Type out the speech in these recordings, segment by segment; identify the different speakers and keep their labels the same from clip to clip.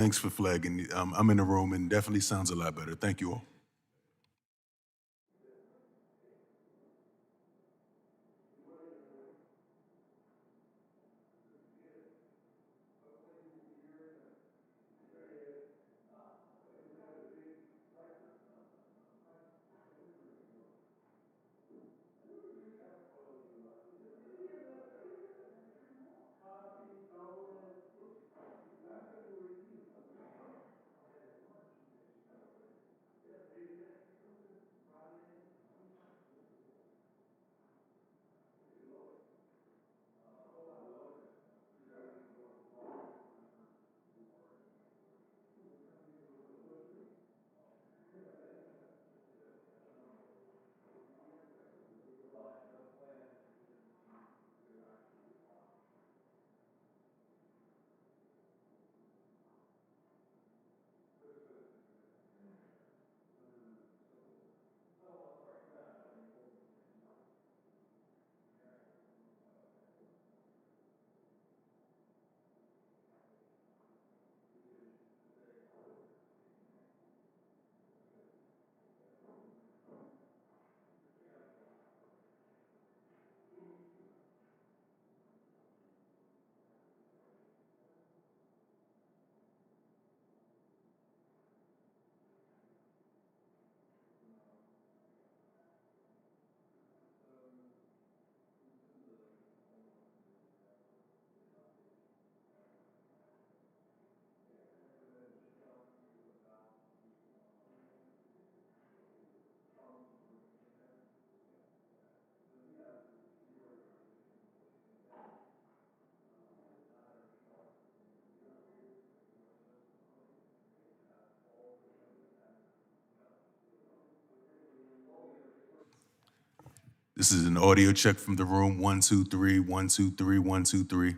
Speaker 1: Thanks for flagging. I'm in the room and definitely sounds a lot better. Thank you all. This is an audio check from the room. 1 2 3 1 2 3 1 2 3.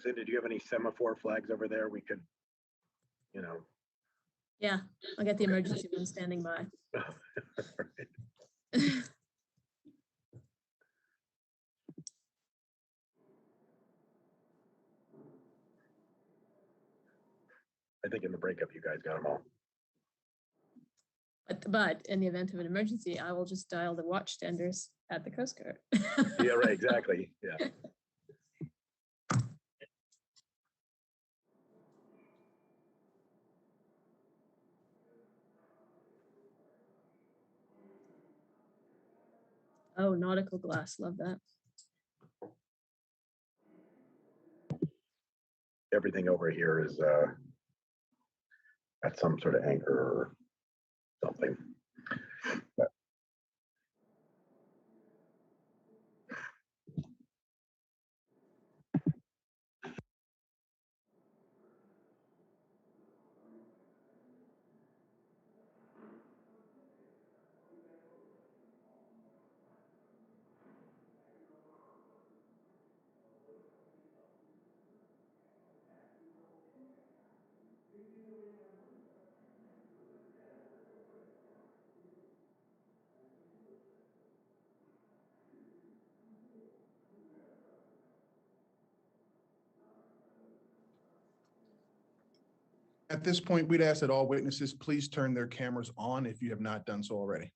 Speaker 2: Lucinda, do you have any semaphore flags over there? We could,
Speaker 3: Yeah, I'll get the emergency one standing by.
Speaker 2: I think in the breakup, you guys got them all.
Speaker 3: But in the event of an emergency, I will just dial the watchtenders at the Coast Guard.
Speaker 2: Yeah, right, exactly. Yeah.
Speaker 3: Oh, nautical glass, love that.
Speaker 2: Everything over here is at some sort of anchor or something.
Speaker 4: At this point, we'd ask that all witnesses please turn their cameras on if you have not done so already.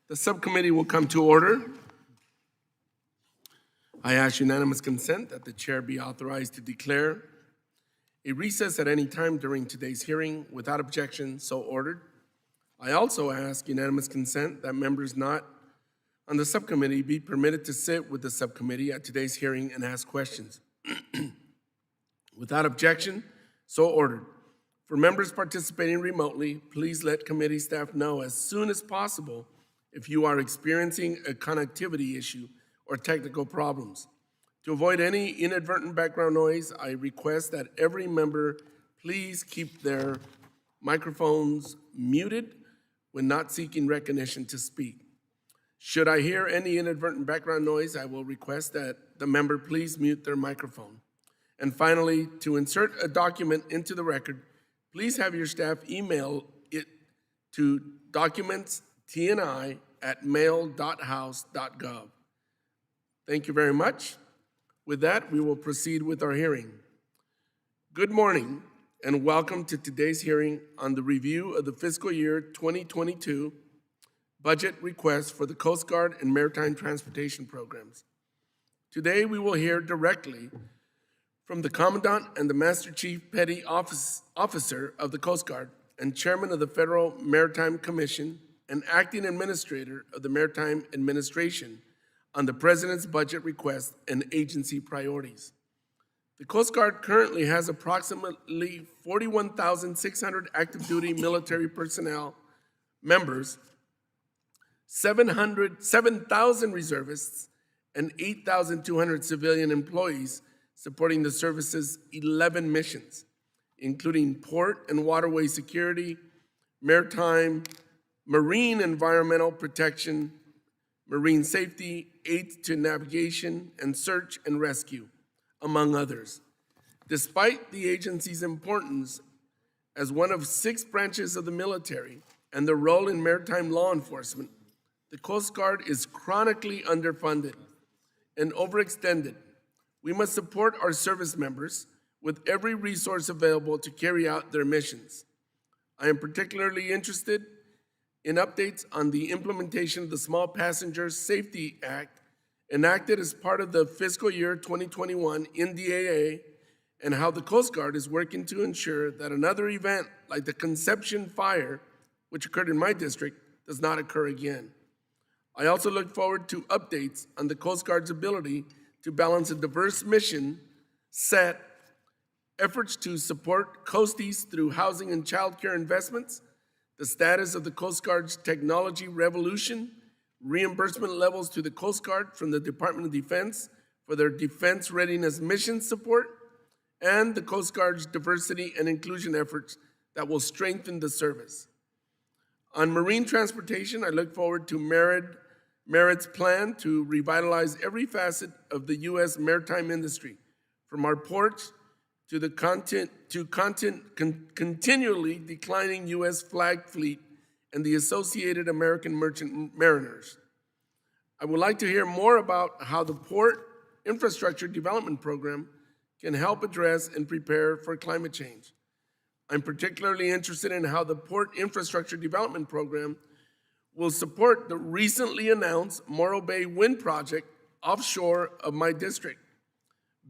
Speaker 5: The subcommittee will come to order. I ask unanimous consent that the chair be authorized to declare a recess at any time during today's hearing without objection, so ordered. I also ask unanimous consent that members not on the subcommittee be permitted to sit with the subcommittee at today's hearing and ask questions. Without objection, so ordered. For members participating remotely, please let committee staff know as soon as possible if you are experiencing a connectivity issue or technical problems. To avoid any inadvertent background noise, I request that every member please keep their microphones muted when not seeking recognition to speak. Should I hear any inadvertent background noise, I will request that the member please mute their microphone. And finally, to insert a document into the record, please have your staff email it to documentstni@mail.house.gov. Thank you very much. With that, we will proceed with our hearing. Good morning and welcome to today's hearing on the review of the fiscal year 2022 budget request for the Coast Guard and Maritime Transportation Programs. Today, we will hear directly from the Commandant and the Master Chief Petty Officer of the Coast Guard and Chairman of the Federal Maritime Commission and Acting Administrator of the Maritime Administration on the President's budget request and agency priorities. The Coast Guard currently has approximately 41,600 active duty military personnel members, 7,000 reservists, and 8,200 civilian employees supporting the service's 11 missions, including port and waterway security, maritime, marine environmental protection, marine safety, aid to navigation, and search and rescue, among others. Despite the agency's importance as one of 6 branches of the military and their role in maritime law enforcement, the Coast Guard is chronically underfunded and overextended. We must support our service members with every resource available to carry out their missions. I am particularly interested in updates on the implementation of the Small Passenger Safety Act enacted as part of the fiscal year 2021 NDAA and how the Coast Guard is working to ensure that another event like the Conception fire, which occurred in my district, does not occur again. I also look forward to updates on the Coast Guard's ability to balance a diverse mission set, efforts to support coasties through housing and childcare investments, the status of the Coast Guard's technology revolution, reimbursement levels to the Coast Guard from the Department of Defense for their defense readiness mission support, and the Coast Guard's diversity and inclusion efforts that will strengthen the service. On marine transportation, I look forward to Merit's plan to revitalize every facet of the U.S. maritime industry, from our ports to the continually declining U.S. flag fleet and the associated American merchant mariners. I would like to hear more about how the Port Infrastructure Development Program can help address and prepare for climate change. I'm particularly interested in how the Port Infrastructure Development Program will support the recently announced Morro Bay Wind Project offshore of my district.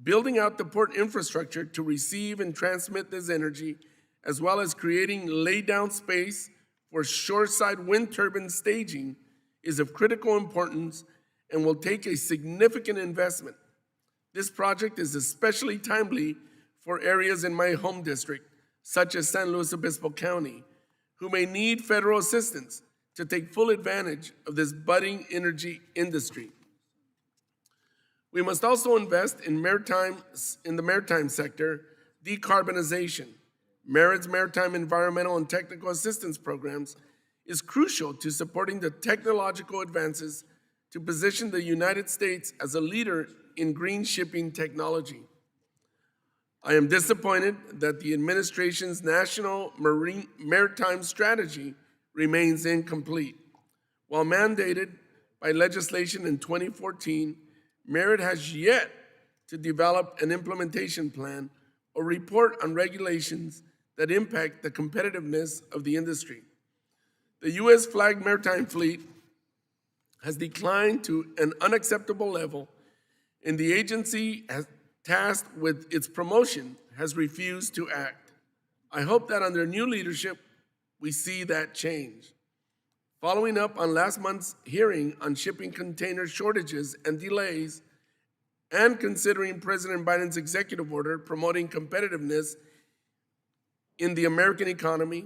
Speaker 5: Building out the port infrastructure to receive and transmit this energy, as well as creating laydown space for shoreside wind turbine staging, is of critical importance and will take a significant investment. This project is especially timely for areas in my home district, such as San Luis Obispo County, who may need federal assistance to take full advantage of this budding energy industry. We must also invest in the maritime sector decarbonization. Merit's Maritime Environmental and Technical Assistance Programs is crucial to supporting the technological advances to position the United States as a leader in green shipping technology. I am disappointed that the administration's national maritime strategy remains incomplete. While mandated by legislation in 2014, Merit has yet to develop an implementation plan or report on regulations that impact the competitiveness of the industry. The U.S. flagged maritime fleet has declined to an unacceptable level, and the agency tasked with its promotion has refused to act. I hope that under new leadership, we see that change. Following up on last month's hearing on shipping container shortages and delays, and considering President Biden's executive order promoting competitiveness in the American economy,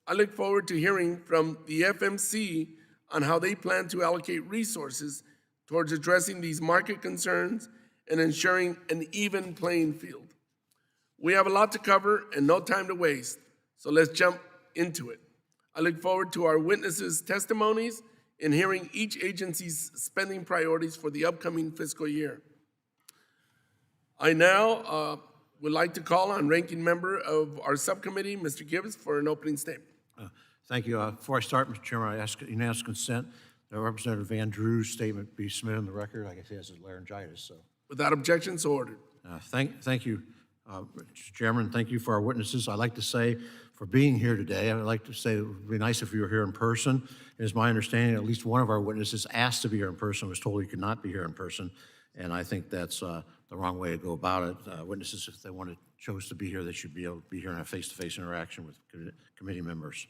Speaker 5: I look forward to hearing from the FMC on how they plan to allocate resources towards addressing these market concerns and ensuring an even playing field. We have a lot to cover and no time to waste, so let's jump into it. I look forward to our witnesses' testimonies and hearing each agency's spending priorities for the upcoming fiscal year. I now would like to call on ranking member of our subcommittee, Mr. Gibbs, for an opening statement.
Speaker 6: Thank you. Before I start, Mr. Chairman, I ask unanimous consent that Representative Van Drew's statement be submitted on the record. I guess he has laryngitis, so.
Speaker 5: Without objection, so ordered.
Speaker 6: Thank you, Mr. Chairman. Thank you for our witnesses. I'd like to say for being here today. I'd like to say it would be nice if you were here in person. It is my understanding at least one of our witnesses asked to be here in person, was told he could not be here in person, and I think that's the wrong way to go about it. Witnesses, if they chose to be here, they should be able to be here in a face-to-face interaction with committee members.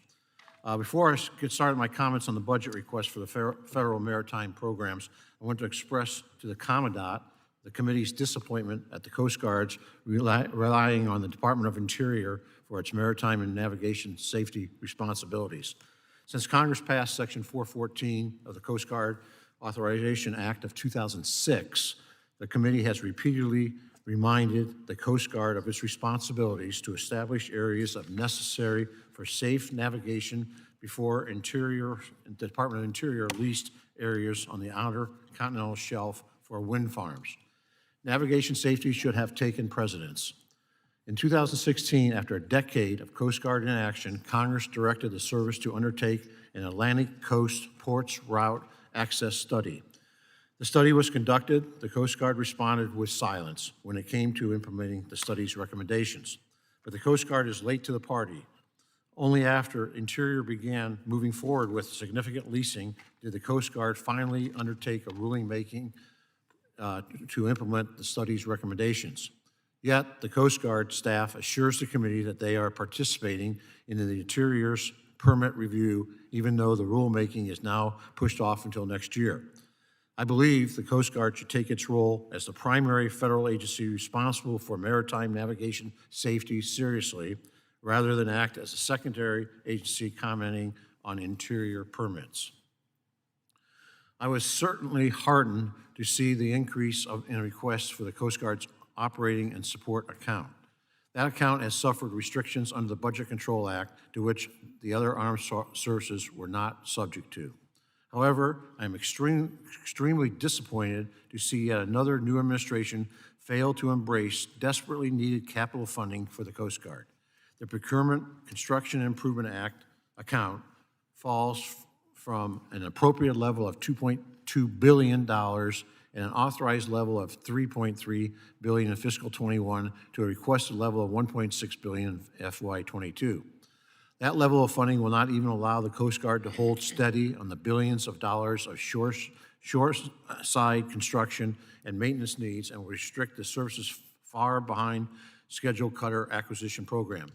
Speaker 6: Before I get started my comments on the budget request for the federal maritime programs, I want to express to the Commandant the committee's disappointment at the Coast Guard's relying on the Department of Interior for its maritime and navigation safety responsibilities. Since Congress passed Section 414 of the Coast Guard Authorization Act of 2006, the committee has repeatedly reminded the Coast Guard of its responsibilities to establish areas of necessary for safe navigation before the Department of Interior leased areas on the outer continental shelf for wind farms. Navigation safety should have taken precedence. In 2016, after a decade of Coast Guard inaction, Congress directed the service to undertake an Atlantic Coast Ports Route Access Study. The study was conducted. The Coast Guard responded with silence when it came to implementing the study's recommendations. But the Coast Guard is late to the party. Only after Interior began moving forward with significant leasing did the Coast Guard finally undertake a ruling-making to implement the study's recommendations. Yet, the Coast Guard staff assures the committee that they are participating in the Interior's permit review, even though the rulemaking is now pushed off until next year. I believe the Coast Guard should take its role as the primary federal agency responsible for maritime navigation safety seriously, rather than act as a secondary agency commenting on Interior permits. I was certainly heartened to see the increase in requests for the Coast Guard's operating and support account. That account has suffered restrictions under the Budget Control Act, to which the other armed services were not subject to. However, I'm extremely disappointed to see yet another new administration fail to embrace desperately needed capital funding for the Coast Guard. The Procurement Construction and Improvement Act account falls from an appropriate level of $2.2 billion and an authorized level of $3.3 billion in fiscal 21 to a requested level of $1.6 billion in FY22. That level of funding will not even allow the Coast Guard to hold steady on the billions of dollars of shoreside construction and maintenance needs, and will restrict the service's far behind schedule cutter acquisition program.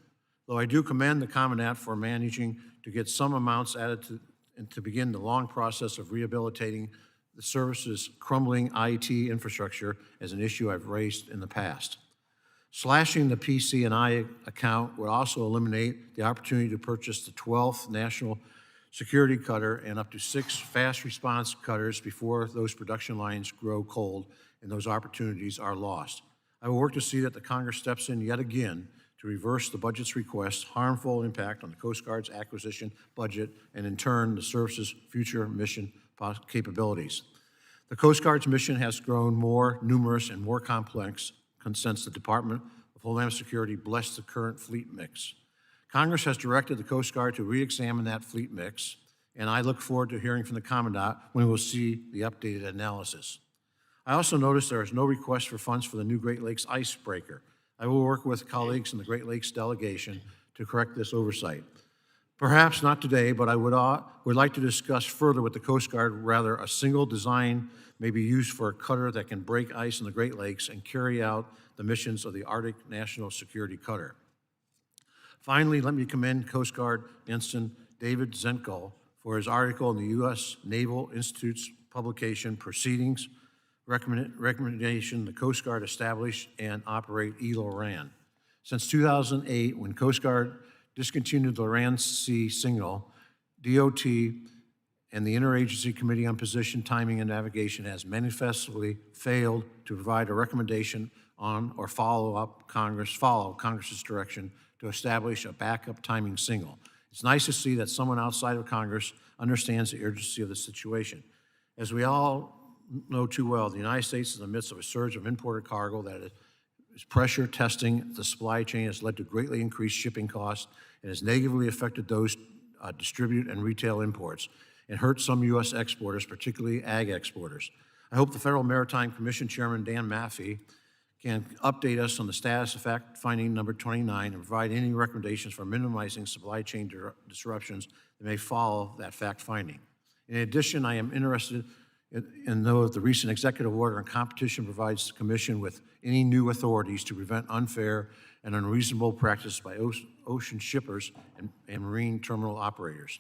Speaker 6: Though I do commend the Commandant for managing to get some amounts added to begin the long process of rehabilitating the service's crumbling IT infrastructure as an issue I've raised in the past. Slashing the PC&I account would also eliminate the opportunity to purchase the 12th National Security Cutter and up to 6 fast response cutters before those production lines grow cold and those opportunities are lost. I will work to see that the Congress steps in yet again to reverse the budget's request, harmful impact on the Coast Guard's acquisition budget, and in turn, the service's future mission capabilities. The Coast Guard's mission has grown more numerous and more complex since the Department of Homeland Security blessed the current fleet mix. Congress has directed the Coast Guard to re-examine that fleet mix, and I look forward to hearing from the Commandant when we'll see the updated analysis. I also noticed there is no request for funds for the new Great Lakes icebreaker. I will work with colleagues in the Great Lakes delegation to correct this oversight. Perhaps not today, but I would like to discuss further with the Coast Guard, rather a single design may be used for a cutter that can break ice in the Great Lakes and carry out the missions of the Arctic National Security Cutter. Finally, let me commend Coast Guard Ensign David Zenko for his article in the U.S. Naval Institute's publication, Proceedings, Recommendation the Coast Guard establish and operate ELORAN. Since 2008, when Coast Guard discontinued the LORAN C signal, DOT and the Interagency Committee on Position, Timing, and Navigation has manifestly failed to provide a recommendation on or follow Congress's direction to establish a backup timing signal. It's nice to see that someone outside of Congress understands the urgency of the situation. As we all know too well, the United States is in the midst of a surge of imported cargo that is pressure testing the supply chain has led to greatly increased shipping costs and has negatively affected those distribute and retail imports and hurt some U.S. exporters, particularly ag exporters. I hope the Federal Maritime Commission Chairman Dan Maffei can update us on the status of fact finding number 29 and provide any recommendations for minimizing supply chain disruptions that may follow that fact finding. In addition, I am interested in know the recent executive order on competition provides the Commission with any new authorities to prevent unfair and unreasonable practice by ocean shippers and marine terminal operators.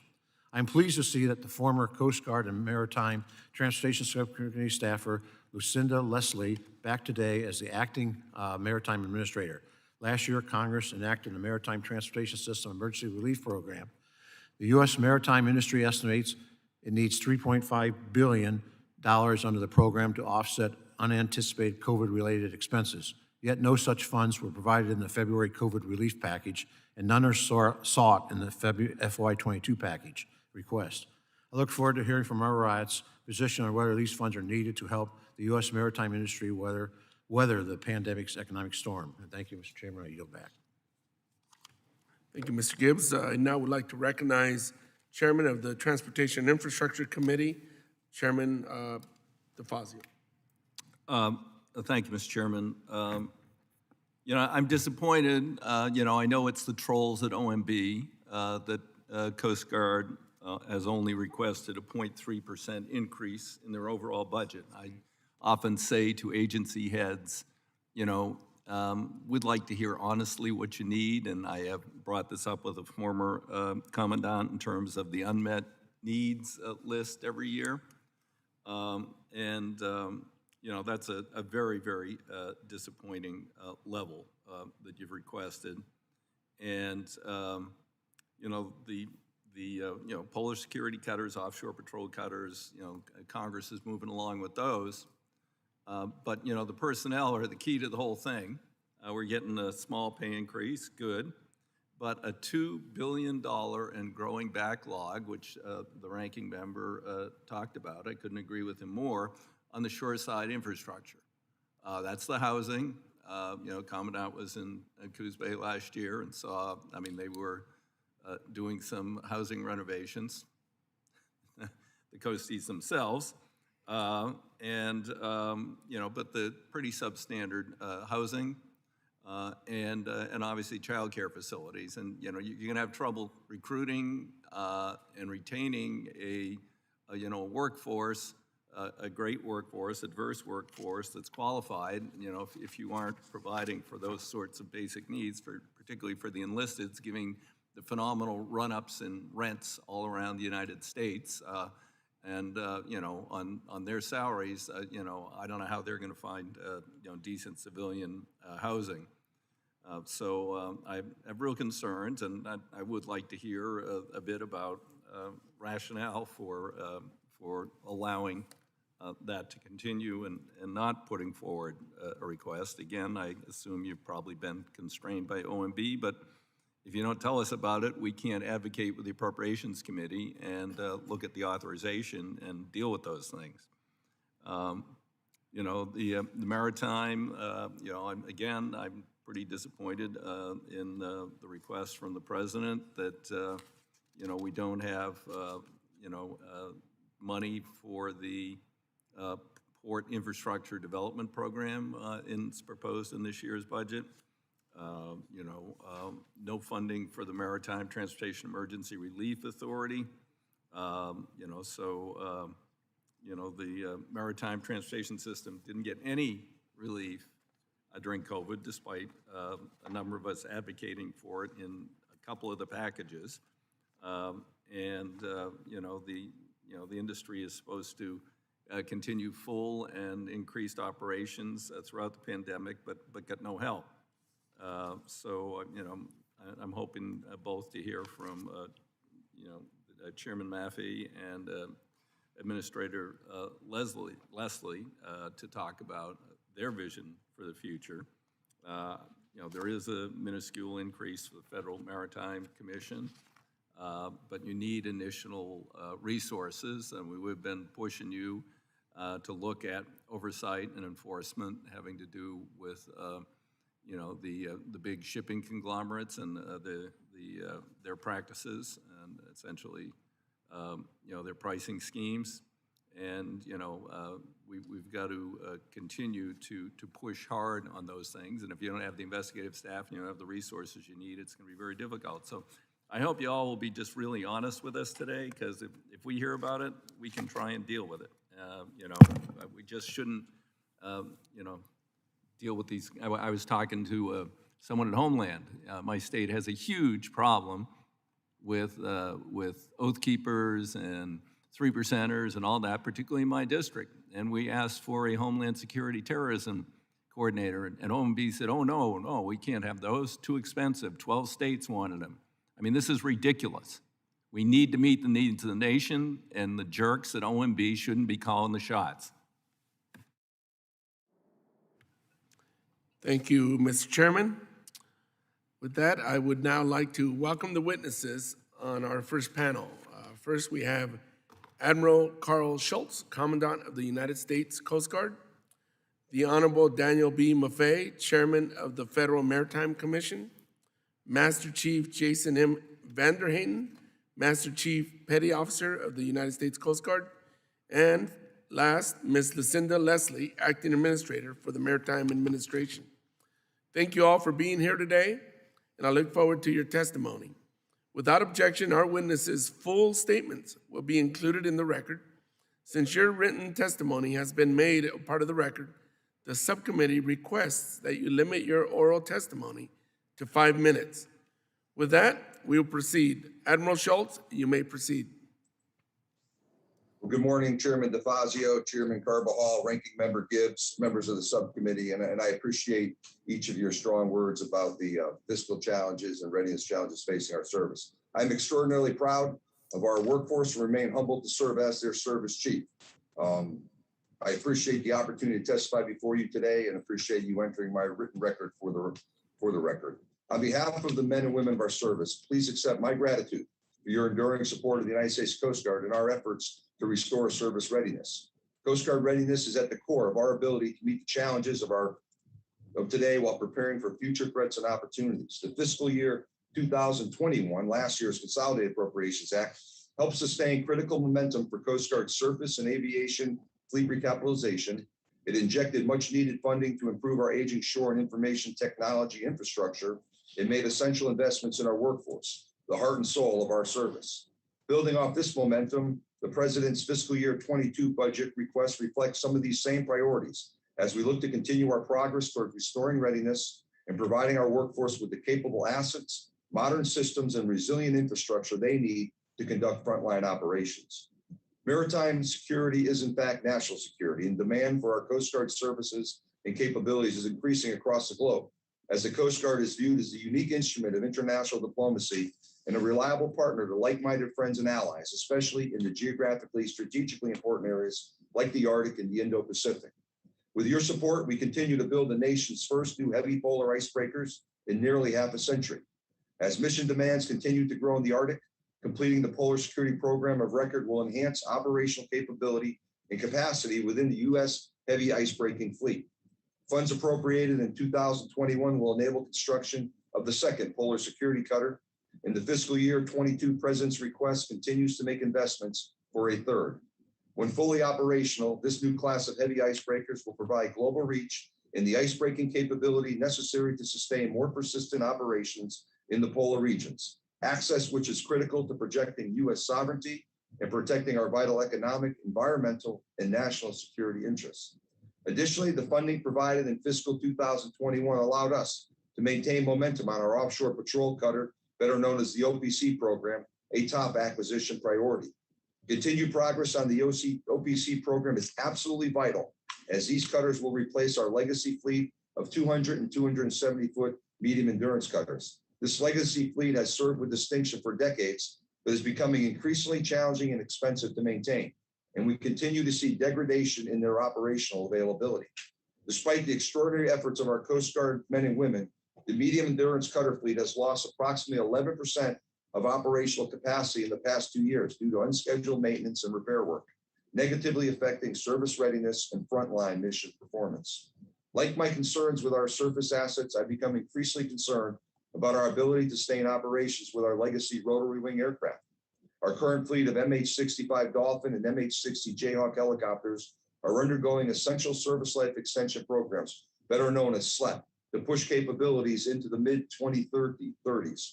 Speaker 6: I'm pleased to see that the former Coast Guard and Maritime Transportation Subcommittee staffer, Lucinda Leslie, back today as the acting Maritime Administrator. Last year, Congress enacted the Maritime Transportation System Emergency Relief Program. The U.S. maritime industry estimates it needs $3.5 billion under the program to offset unanticipated COVID-related expenses. Yet no such funds were provided in the February COVID relief package, and none are sought in the FY22 package request. I look forward to hearing from our rights position on whether these funds are needed to help the U.S. maritime industry weather the pandemic's economic storm. And thank you, Mr. Chairman. I yield back.
Speaker 5: Thank you, Mr. Gibbs. I now would like to recognize Chairman of the Transportation and Infrastructure Committee, Chairman DeFazio.
Speaker 7: Thank you, Mr. Chairman. I'm disappointed. I know it's the trolls at OMB that Coast Guard has only requested a 0.3% increase in their overall budget. I often say to agency heads, we'd like to hear honestly what you need, and I have brought this up with a former commandant in terms of the unmet needs list every year. That's a very, very disappointing level that you've requested. And, the Polish security cutters, offshore patrol cutters, Congress is moving along with those. But the personnel are the key to the whole thing. We're getting a small pay increase, good. But a $2 billion and growing backlog, which the ranking member talked about, I couldn't agree with him more, on the shoreside infrastructure. That's the housing. Commandant was in Coos Bay last year and saw, they were doing some housing renovations, the coasties themselves, but the pretty substandard housing and obviously childcare facilities. And, you're gonna have trouble recruiting and retaining a workforce, a great workforce, a diverse workforce that's qualified, if you aren't providing for those sorts of basic needs, particularly for the enlisted, giving the phenomenal run-ups in rents all around the United States, on their salaries, I don't know how they're going to find, decent civilian housing. So I have real concerns, and I would like to hear a bit about rationale for allowing that to continue and not putting forward a request. Again, I assume you've probably been constrained by OMB, but if you don't tell us about it, we can't advocate with the Appropriations Committee and look at the authorization and deal with those things. The Maritime, I'm pretty disappointed in the request from the President that, we don't have, money for the Port Infrastructure Development Program proposed in this year's budget. No funding for the Maritime Transportation Emergency Relief Authority. The maritime transportation system didn't get any relief during COVID, despite a number of us advocating for it in a couple of the packages. The industry is supposed to continue full and increased operations throughout the pandemic, but got no help. I'm hoping both to hear from, Chairman Maffei and Administrator Leslie to talk about their vision for the future. There is a minuscule increase for the Federal Maritime Commission, but you need additional resources, and we have been pushing you to look at oversight and enforcement having to do with the big shipping conglomerates and their practices and essentially their pricing schemes. And we've got to continue to push hard on those things. And if you don't have the investigative staff and you don't have the resources you need, it's going to be very difficult. So I hope you all will be just really honest with us today, because if we hear about it, we can try and deal with it. We just shouldn't, deal with these. I was talking to someone at Homeland. My state has a huge problem with oath keepers and 3%ers and all that, particularly in my district. And we asked for a Homeland Security terrorism coordinator, and OMB said, oh, no, we can't have those, too expensive. 12 states wanted them. I mean, this is ridiculous. We need to meet the needs of the nation, and the jerks at OMB shouldn't be calling the shots.
Speaker 5: Thank you, Mr. Chairman. With that, I would now like to welcome the witnesses on our first panel. First, we have Admiral Carl Schultz, Commandant of the United States Coast Guard, the Honorable Daniel B. Maffei, Chairman of the Federal Maritime Commission, Master Chief Jason M. Vanderhaten, Master Chief Petty Officer of the United States Coast Guard, and last, Ms. Lucinda Leslie, Acting Administrator for the Maritime Administration. Thank you all for being here today, and I look forward to your testimony. Without objection, our witnesses' full statements will be included in the record. Since your written testimony has been made a part of the record, the subcommittee requests that you limit your oral testimony to 5 minutes. With that, we will proceed. Admiral Schultz, you may proceed.
Speaker 8: Well, good morning, Chairman DeFazio, Chairman Carbajal, Ranking Member Gibbs, members of the subcommittee, and I appreciate each of your strong words about the fiscal challenges and readiness challenges facing our service. I'm extraordinarily proud of our workforce and remain humbled to serve as their service chief. I appreciate the opportunity to testify before you today and appreciate you entering my written record for the record. On behalf of the men and women of our service, please accept my gratitude for your enduring support of the United States Coast Guard and our efforts to restore service readiness. Coast Guard readiness is at the core of our ability to meet the challenges of today while preparing for future threats and opportunities. The fiscal year 2021, last year's Consolidated Appropriations Act, helped sustain critical momentum for Coast Guard surface and aviation fleet recapitalization. It injected much needed funding to improve our aging shore and information technology infrastructure. It made essential investments in our workforce, the heart and soul of our service. Building off this momentum, the President's fiscal year 22 budget request reflects some of these same priorities as we look to continue our progress toward restoring readiness and providing our workforce with the capable assets, modern systems, and resilient infrastructure they need to conduct frontline operations. Maritime security is in fact national security, and demand for our Coast Guard services and capabilities is increasing across the globe, as the Coast Guard is viewed as a unique instrument of international diplomacy and a reliable partner to like-minded friends and allies, especially in the geographically, strategically important areas like the Arctic and the Indo-Pacific. With your support, we continue to build the nation's first new heavy polar icebreakers in nearly half a century. As mission demands continue to grow in the Arctic, completing the Polar Security Program of Record will enhance operational capability and capacity within the U.S. heavy icebreaking fleet. Funds appropriated in 2021 will enable construction of the second Polar Security Cutter. In the fiscal year 22, President's request continues to make investments for a third. When fully operational, this new class of heavy icebreakers will provide global reach and the ice-breaking capability necessary to sustain more persistent operations in the polar regions, access which is critical to projecting U.S. sovereignty and protecting our vital economic, environmental, and national security interests. Additionally, the funding provided in fiscal 2021 allowed us to maintain momentum on our offshore patrol cutter, better known as the OPC program, a top acquisition priority. Continued progress on the OPC program is absolutely vital, as these cutters will replace our legacy fleet of 200 and 270-foot medium endurance cutters. This legacy fleet has served with distinction for decades, but is becoming increasingly challenging and expensive to maintain, and we continue to see degradation in their operational availability. Despite the extraordinary efforts of our Coast Guard men and women, the medium endurance cutter fleet has lost approximately 11% of operational capacity in the past 2 years due to unscheduled maintenance and repair work, negatively affecting service readiness and frontline mission performance. Like my concerns with our surface assets, I've become increasingly concerned about our ability to stay in operations with our legacy rotary wing aircraft. Our current fleet of MH-65 Dolphin and MH-60 Jayhawk helicopters are undergoing essential service life extension programs, better known as SLEP, to push capabilities into the mid-2030s.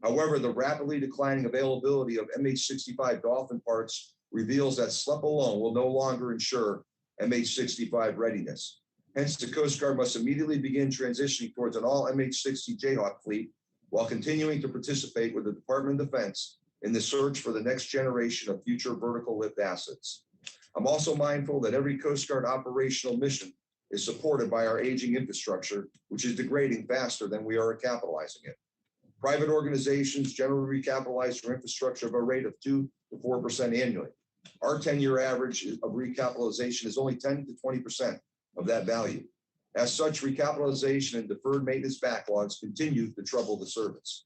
Speaker 8: However, the rapidly declining availability of MH-65 Dolphin parts reveals that SLEP alone will no longer ensure MH-65 readiness. Hence, the Coast Guard must immediately begin transitioning towards an all MH-60 Jayhawk fleet while continuing to participate with the Department of Defense in the search for the next generation of future vertical lift assets. I'm also mindful that every Coast Guard operational mission is supported by our aging infrastructure, which is degrading faster than we are capitalizing it. Private organizations generally recapitalize their infrastructure at a rate of 2 to 4% annually. Our 10-year average of recapitalization is only 10 to 20% of that value. As such, recapitalization and deferred maintenance backlogs continue to trouble the service.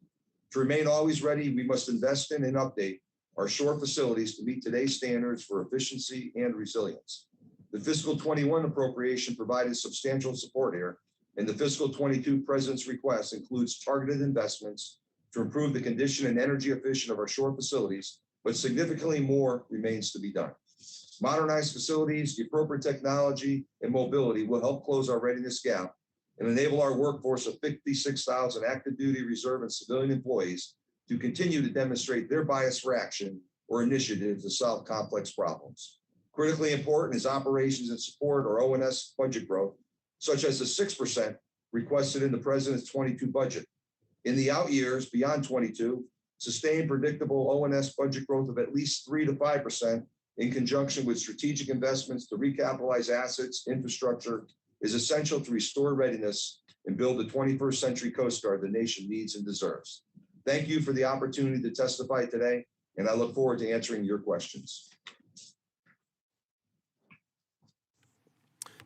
Speaker 8: To remain always ready, we must invest in and update our shore facilities to meet today's standards for efficiency and resilience. The fiscal 21 appropriation provided substantial support here, and the fiscal 22 President's request includes targeted investments to improve the condition and energy efficient of our shore facilities, but significantly more remains to be done. Modernized facilities, the appropriate technology, and mobility will help close our readiness gap and enable our workforce of 56,000 active duty, reserve, and civilian employees to continue to demonstrate their bias for action or initiative to solve complex problems. Critically important is operations and support, or O&S budget growth, such as the 6% requested in the President's 22 budget. In the out years beyond 22, sustained predictable O&S budget growth of at least 3 to 5% in conjunction with strategic investments to recapitalize assets, infrastructure, is essential to restore readiness and build the 21st century Coast Guard the nation needs and deserves. Thank you for the opportunity to testify today, and I look forward to answering your questions.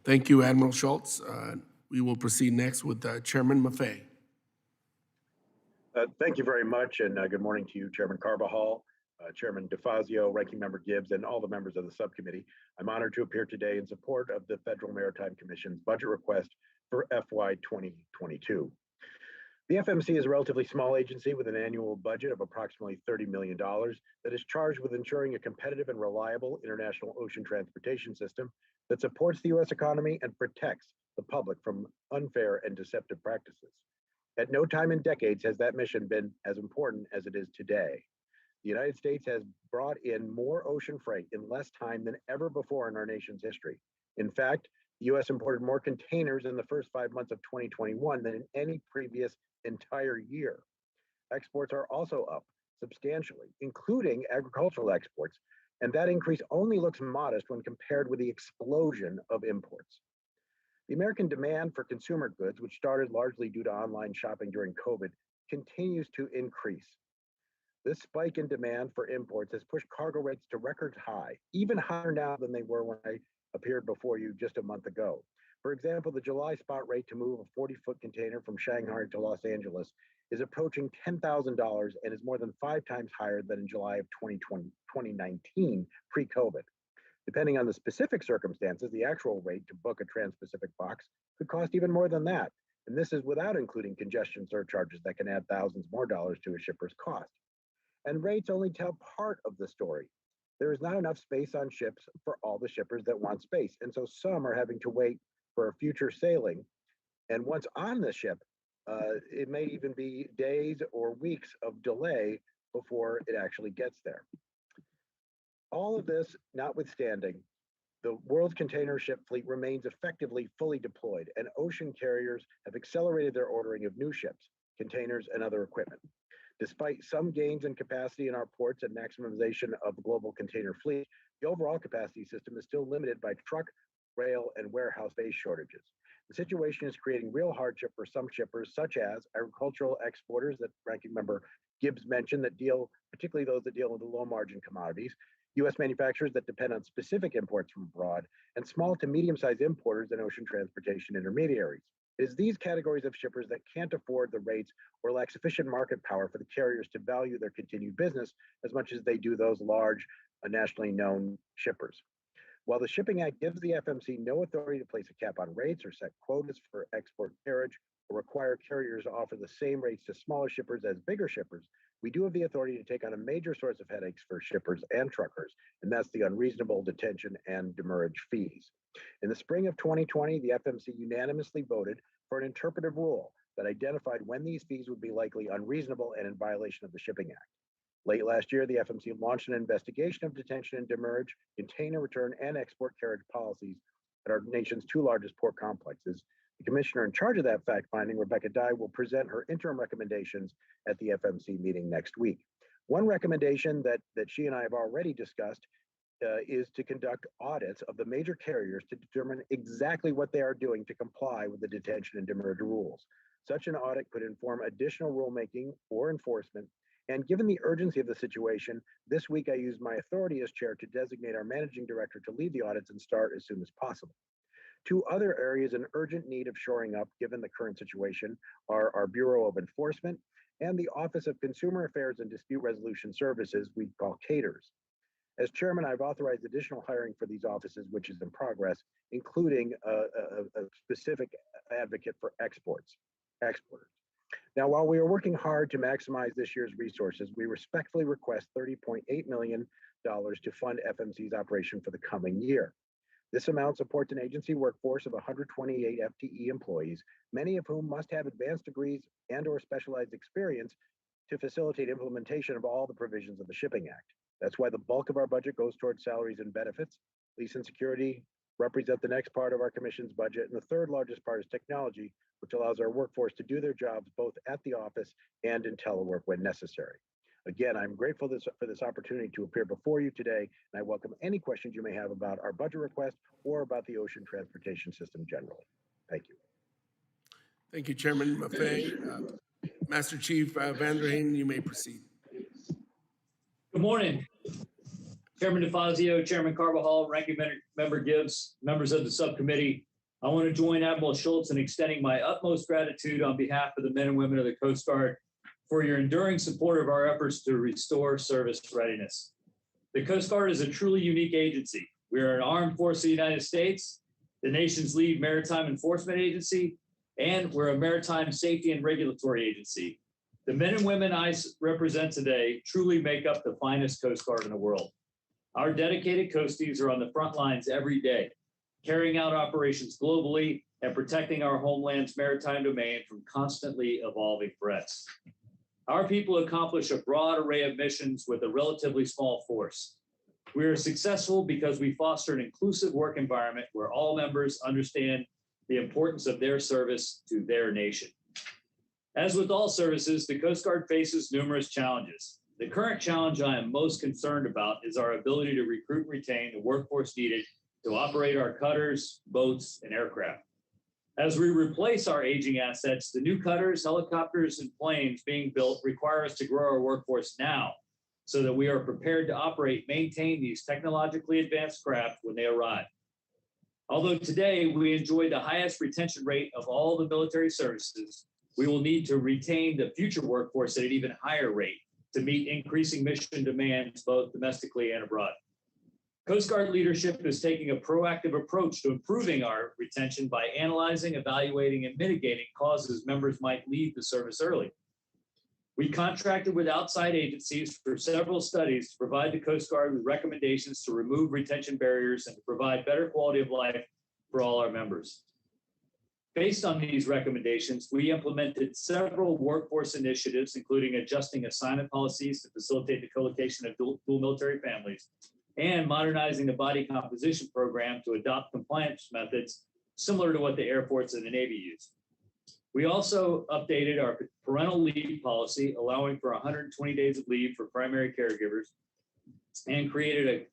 Speaker 5: Thank you, Admiral Schultz. We will proceed next with Chairman Maffei.
Speaker 2: Thank you very much, and good morning to you, Chairman Carbajal, Chairman DeFazio, Ranking Member Gibbs, and all the members of the subcommittee. I'm honored to appear today in support of the Federal Maritime Commission's budget request for FY 2022. The FMC is a relatively small agency with an annual budget of approximately $30 million that is charged with ensuring a competitive and reliable international ocean transportation system that supports the U.S. economy and protects the public from unfair and deceptive practices. At no time in decades has that mission been as important as it is today. The United States has brought in more ocean freight in less time than ever before in our nation's history. In fact, the U.S. imported more containers in the first 5 months of 2021 than in any previous entire year. Exports are also up substantially, including agricultural exports, and that increase only looks modest when compared with the explosion of imports. The American demand for consumer goods, which started largely due to online shopping during COVID, continues to increase. This spike in demand for imports has pushed cargo rates to record high, even higher now than they were when I appeared before you just a month ago. For example, the July spot rate to move a 40-foot container from Shanghai to Los Angeles is approaching $10,000 and is more than 5 times higher than in July of 2019, pre-COVID. Depending on the specific circumstances, the actual rate to book a Trans-Pacific box could cost even more than that. And this is without including congestion surcharges that can add thousands more dollars to a shipper's cost. And rates only tell part of the story. There is not enough space on ships for all the shippers that want space. And so some are having to wait for a future sailing And once on the ship, it may even be days or weeks of delay before it actually gets there. All of this notwithstanding, the world's container ship fleet remains effectively fully deployed, and ocean carriers have accelerated their ordering of new ships, containers, and other equipment. Despite some gains in capacity in our ports and maximization of the global container fleet, the overall capacity system is still limited by truck, rail, and warehouse space shortages. The situation is creating real hardship for some shippers, such as agricultural exporters that Ranking Member Gibbs mentioned that deal, particularly those that deal with the low margin commodities, U.S. manufacturers that depend on specific imports from abroad, and small to medium-sized importers and ocean transportation intermediaries. It is these categories of shippers that can't afford the rates or lack sufficient market power for the carriers to value their continued business as much as they do those large, nationally known shippers. While the Shipping Act gives the FMC no authority to place a cap on rates or set quotas for export carriage or require carriers to offer the same rates to smaller shippers as bigger shippers, we do have the authority to take on a major source of headaches for shippers and truckers, and that's the unreasonable detention and demurrage fees. In the spring of 2020, the FMC unanimously voted for an interpretive rule that identified when these fees would be likely unreasonable and in violation of the Shipping Act. Late last year, the FMC launched an investigation of detention and demurrage, container return, and export carriage policies at our nation's two largest port complexes. The commissioner in charge of that fact finding, Rebecca Dye, will present her interim recommendations at the FMC meeting next week. One recommendation that she and I have already discussed is to conduct audits of the major carriers to determine exactly what they are doing to comply with the detention and demurrage rules. Such an audit could inform additional rulemaking or enforcement. And given the urgency of the situation, this week I used my authority as chair to designate our managing director to lead the audits and start as soon as possible. Two other areas in urgent need of shoring up, given the current situation, are our Bureau of Enforcement and the Office of Consumer Affairs and Dispute Resolution Services, we call CATERS. As chairman, I've authorized additional hiring for these offices, which is in progress, including a specific advocate for exporters. Now, while we are working hard to maximize this year's resources, we respectfully request $30.8 million to fund FMC's operation for the coming year. This amount supports an agency workforce of 128 FTE employees, many of whom must have advanced degrees and/or specialized experience to facilitate implementation of all the provisions of the Shipping Act. That's why the bulk of our budget goes towards salaries and benefits. Lease and security represent the next part of our commission's budget, and the third largest part is technology, which allows our workforce to do their jobs both at the office and in telework when necessary. Again, I'm grateful for this opportunity to appear before you today, and I welcome any questions you may have about our budget request or about the ocean transportation system generally. Thank you.
Speaker 5: Thank you, Chairman Maffei. Master Chief Van der Heen, you may proceed.
Speaker 9: Good morning, Chairman DeFazio, Chairman Carbajal, Ranking Member Gibbs, members of the subcommittee. I want to join Admiral Schultz in extending my utmost gratitude on behalf of the men and women of the Coast Guard for your enduring support of our efforts to restore service readiness. The Coast Guard is a truly unique agency. We are an armed force of the United States, the nation's lead maritime enforcement agency, and we're a maritime safety and regulatory agency. The men and women I represent today truly make up the finest Coast Guard in the world. Our dedicated coasties are on the front lines every day, carrying out operations globally and protecting our homeland's maritime domain from constantly evolving threats. Our people accomplish a broad array of missions with a relatively small force. We are successful because we foster an inclusive work environment where all members understand the importance of their service to their nation. As with all services, the Coast Guard faces numerous challenges. The current challenge I am most concerned about is our ability to recruit and retain the workforce needed to operate our cutters, boats, and aircraft. As we replace our aging assets, the new cutters, helicopters, and planes being built require us to grow our workforce now so that we are prepared to operate, maintain these technologically advanced craft when they arrive. Although today we enjoy the highest retention rate of all the military services, we will need to retain the future workforce at an even higher rate to meet increasing mission demands both domestically and abroad. Coast Guard leadership is taking a proactive approach to improving our retention by analyzing, evaluating, and mitigating causes members might leave the service early. We contracted with outside agencies for several studies to provide the Coast Guard with recommendations to remove retention barriers and to provide better quality of life for all our members. Based on these recommendations, we implemented several workforce initiatives, including adjusting assignment policies to facilitate the co-location of dual military families and modernizing the body composition program to adopt compliance methods similar to what the Air Force and the Navy use. We also updated our parental leave policy, allowing for 120 days of leave for primary caregivers, and created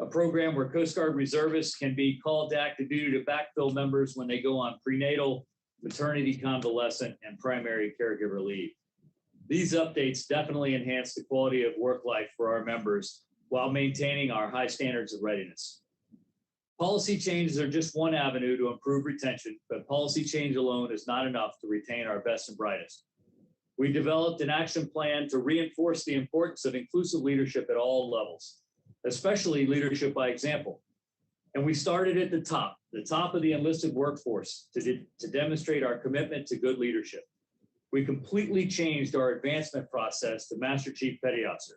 Speaker 9: a program where Coast Guard reservists can be called to active duty to backfill members when they go on prenatal, maternity, convalescent, and primary caregiver leave. These updates definitely enhance the quality of work life for our members while maintaining our high standards of readiness. Policy changes are just one avenue to improve retention, but policy change alone is not enough to retain our best and brightest. We developed an action plan to reinforce the importance of inclusive leadership at all levels, especially leadership by example. And we started at the top of the enlisted workforce to demonstrate our commitment to good leadership. We completely changed our advancement process to Master Chief Petty Officer.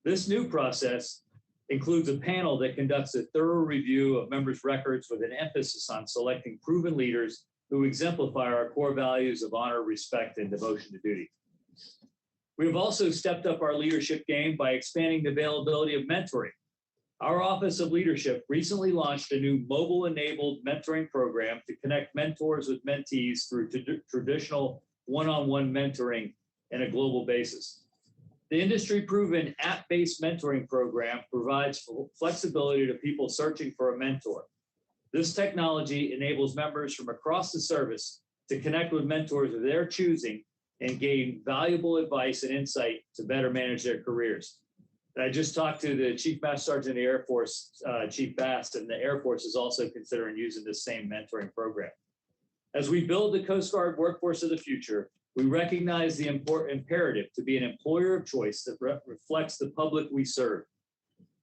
Speaker 9: This new process includes a panel that conducts a thorough review of members' records with an emphasis on selecting proven leaders who exemplify our core values of honor, respect, and devotion to duty. We have also stepped up our leadership game by expanding the availability of mentoring. Our Office of Leadership recently launched a new mobile-enabled mentoring program to connect mentors with mentees through traditional one-on-one mentoring on a global basis. The industry-proven app-based mentoring program provides flexibility to people searching for a mentor. This technology enables members from across the service to connect with mentors of their choosing and gain valuable advice and insight to better manage their careers. And I just talked to the Chief Master Sergeant of the Air Force, Chief Bast, and the Air Force is also considering using this same mentoring program. As we build the Coast Guard workforce of the future, we recognize the imperative to be an employer of choice that reflects the public we serve.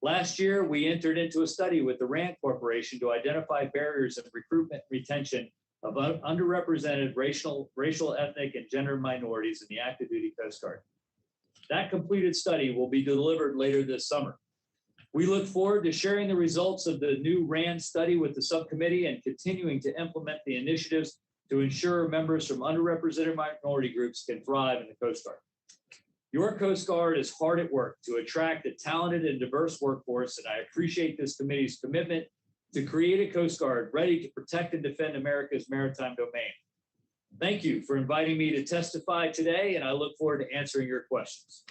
Speaker 9: Last year, we entered into a study with the RAND Corporation to identify barriers in recruitment and retention of underrepresented racial, ethnic, and gender minorities in the active duty Coast Guard. That completed study will be delivered later this summer. We look forward to sharing the results of the new RAND study with the subcommittee and continuing to implement the initiatives to ensure members from underrepresented minority groups can thrive in the Coast Guard. Your Coast Guard is hard at work to attract a talented and diverse workforce, and I appreciate this committee's commitment to create a Coast Guard ready to protect and defend America's maritime domain. Thank you for inviting me to testify today, and I look forward to answering your questions.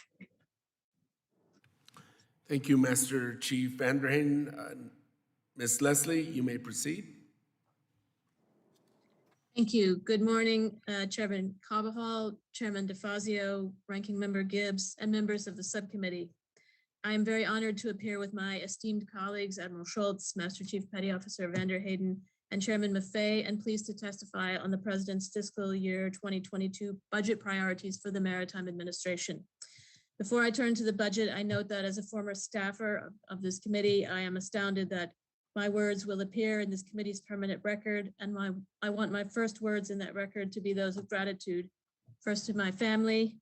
Speaker 5: Thank you, Master Chief Vanderheen. Ms. Leslie, you may proceed.
Speaker 3: Thank you. Good morning, Chairman Carbajal, Chairman DeFazio, Ranking Member Gibbs, and members of the subcommittee. I am very honored to appear with my esteemed colleagues, Admiral Schultz, Master Chief Petty Officer Vanderheyden, and Chairman Maffei, and pleased to testify on the President's fiscal year 2022 budget priorities for the Maritime Administration. Before I turn to the budget, I note that as a former staffer of this committee, I am astounded that my words will appear in this committee's permanent record, and I want my first words in that record to be those of gratitude. First to my family,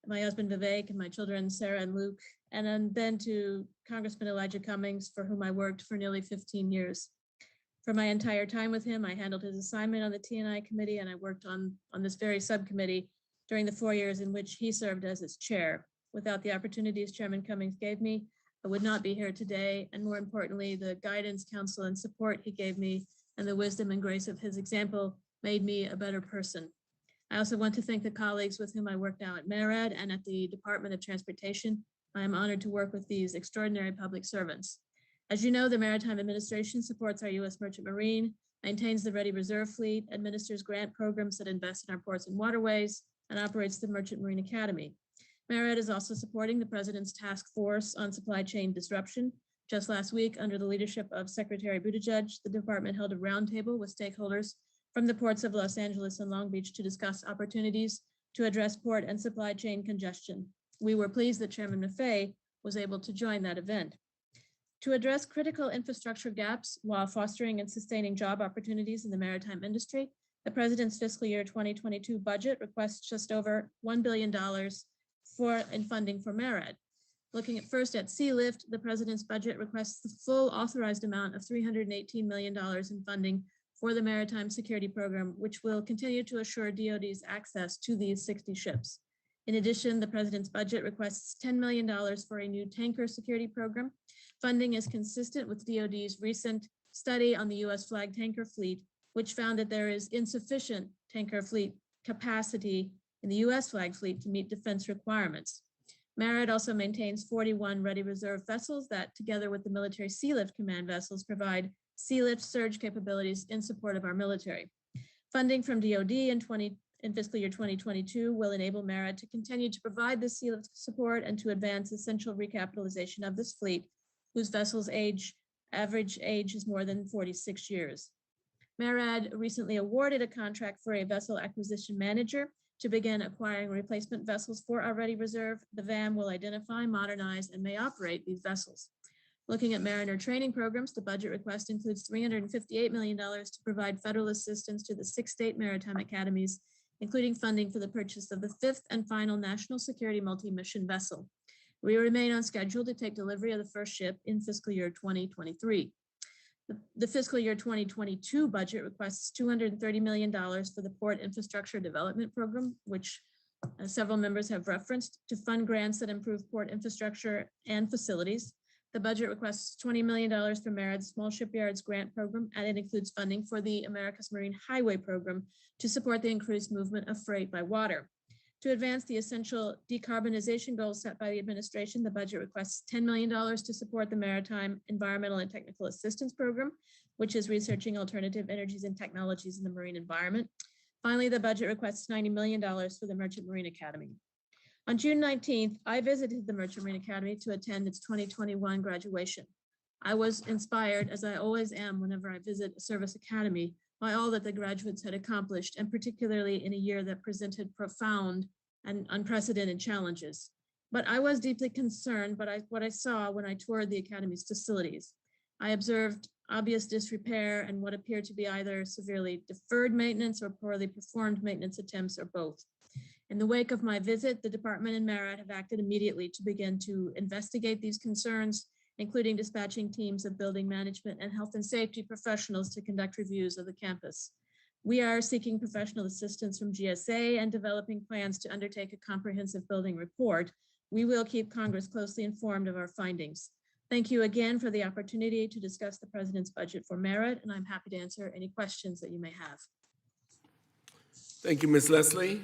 Speaker 3: my husband Vivek, and my children Sarah and Luke, and then to Congressman Elijah Cummings, for whom I worked for nearly 15 years. For my entire time with him, I handled his assignment on the T&I committee, and I worked on this very subcommittee during the 4 years in which he served as its chair. Without the opportunities Chairman Cummings gave me, I would not be here today, and more importantly, the guidance, counsel, and support he gave me and the wisdom and grace of his example made me a better person. I also want to thank the colleagues with whom I work now at MARAD and at the Department of Transportation. I am honored to work with these extraordinary public servants. As you know, the Maritime Administration supports our U.S. Merchant Marine, maintains the Ready Reserve Fleet, administers grant programs that invest in our ports and waterways, and operates the Merchant Marine Academy. MARAD is also supporting the President's Task Force on Supply Chain Disruption. Just last week, under the leadership of Secretary Buttigieg, the department held a roundtable with stakeholders from the ports of Los Angeles and Long Beach to discuss opportunities to address port and supply chain congestion. We were pleased that Chairman Maffei was able to join that event. To address critical infrastructure gaps while fostering and sustaining job opportunities in the maritime industry, the President's fiscal year 2022 budget requests just over $1 billion in funding for MARAD. Looking first at Sea Lift, the President's budget requests the full authorized amount of $318 million in funding for the Maritime Security Program, which will continue to assure DoD's access to these 60 ships. In addition, the President's budget requests $10 million for a new tanker security program. Funding is consistent with DoD's recent study on the U.S. flag tanker fleet, which found that there is insufficient tanker fleet capacity in the U.S. flag fleet to meet defense requirements. MARAD also maintains 41 ready reserve vessels that, together with the military Sealift Command vessels, provide sealift surge capabilities in support of our military. Funding from DoD in fiscal year 2022 will enable MARAD to continue to provide this sealift support and to advance essential recapitalization of this fleet, whose vessels average age is more than 46 years. MARAD recently awarded a contract for a vessel acquisition manager to begin acquiring replacement vessels for our ready reserve. The VAM will identify, modernize, and may operate these vessels. Looking at mariner training programs, the budget request includes $358 million to provide federal assistance to the 6 state maritime academies, including funding for the purchase of the 5th and final national security multi-mission vessel. We remain on schedule to take delivery of the first ship in fiscal year 2023. The fiscal year 2022 budget requests $230 million for the Port Infrastructure Development Program, which several members have referenced, to fund grants that improve port infrastructure and facilities. The budget requests $20 million for MARAD's Small Shipyards Grant Program, and it includes funding for the America's Marine Highway Program to support the increased movement of freight by water. To advance the essential decarbonization goals set by the administration, the budget requests $10 million to support the Maritime Environmental and Technical Assistance Program, which is researching alternative energies and technologies in the marine environment. Finally, the budget requests $90 million for the Merchant Marine Academy. On June 19th, I visited the Merchant Marine Academy to attend its 2021 graduation. I was inspired, as I always am whenever I visit a service academy, by all that the graduates had accomplished, and particularly in a year that presented profound and unprecedented challenges. But I was deeply concerned by what I saw when I toured the Academy's facilities. I observed obvious disrepair and what appeared to be either severely deferred maintenance or poorly performed maintenance attempts, or both. In the wake of my visit, the department and MARAD have acted immediately to begin to investigate these concerns, including dispatching teams of building management and health and safety professionals to conduct reviews of the campus. We are seeking professional assistance from GSA and developing plans to undertake a comprehensive building report. We will keep Congress closely informed of our findings. Thank you again for the opportunity to discuss the President's budget for MARAD, and I'm happy to answer any questions that you may have.
Speaker 5: Thank you, Ms. Leslie.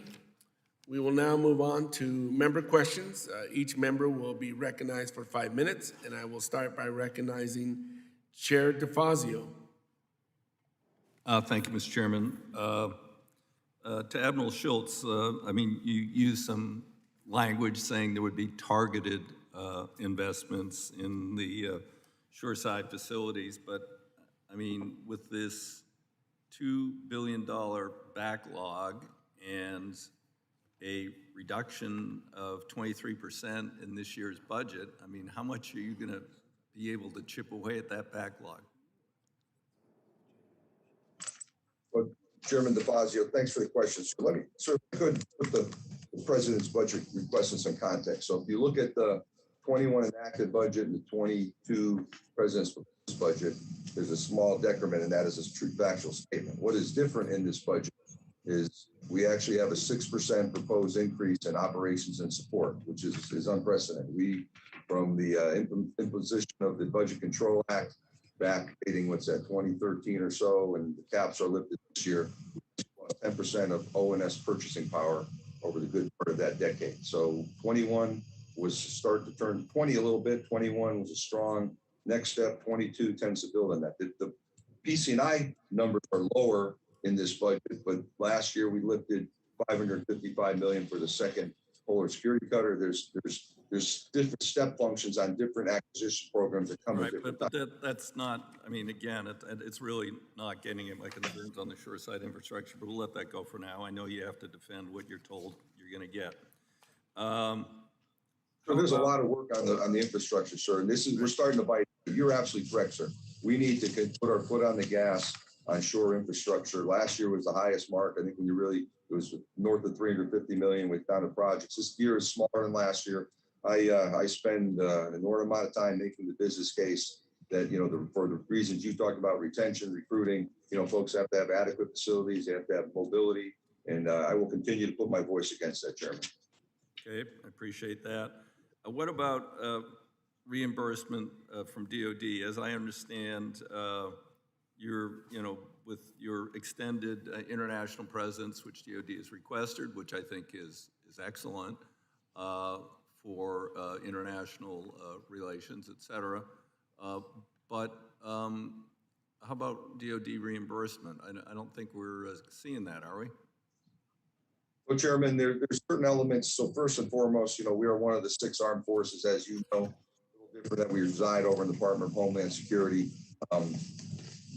Speaker 5: We will now move on to member questions. Each member will be recognized for 5 minutes, and I will start by recognizing Chair DeFazio.
Speaker 7: Thank you, Mr. Chairman. To Admiral Schultz, I mean, you used some language saying there would be targeted investments in the shoreside facilities, but I mean, with this $2 billion backlog and a reduction of 23% in this year's budget, I mean, how much are you going to be able to chip away at that backlog?
Speaker 8: Well, Chairman DeFazio, thanks for the question. So let me put the President's budget request in some context. So if you look at the 21 enacted budget and the 22 President's budget, there's a small decrement, and that is a true factual statement. What is different in this budget is we actually have a 6% proposed increase in operations and support, which is unprecedented. We, from the imposition of the Budget Control Act, back dating what's that, 2013 or so, and the caps are lifted this year, 10% of ONS purchasing power over the good part of that decade. So 21 was start to turn 20 a little bit, 21 was a strong next step, 22 tends to build on that. The PC&I numbers are lower in this budget, but last year we lifted $555 million for the second polar security cutter. There's different step functions on different acquisition programs that come
Speaker 7: right,
Speaker 8: with different.
Speaker 7: but that's not, I mean, again, it's really not getting at my concerns on the shoreside infrastructure, but we'll let that go for now. I know you have to defend what you're told you're going to get.
Speaker 8: So there's a lot of work on the infrastructure, sir, and we're starting to bite. You're absolutely correct, sir. We need to put our foot on the gas on shore infrastructure. Last year was the highest mark. I think it was north of 350 million with down to projects. This year is smaller than last year. I spend an enormous amount of time making the business case that, for the reasons you talked about, retention, recruiting, folks have to have adequate facilities, they have to have mobility, and I will continue to put my voice against that, Chairman.
Speaker 7: Okay, I appreciate that. What about reimbursement from DOD? As I understand, with your extended international presence, which DOD has requested, which I think is excellent for international relations, et cetera. But how about DOD reimbursement? I don't think we're seeing that, are we?
Speaker 8: Well, Chairman, there's certain elements. So first and foremost, we are one of the 6 armed forces, as you know, a little different that we reside over in the Department of Homeland Security.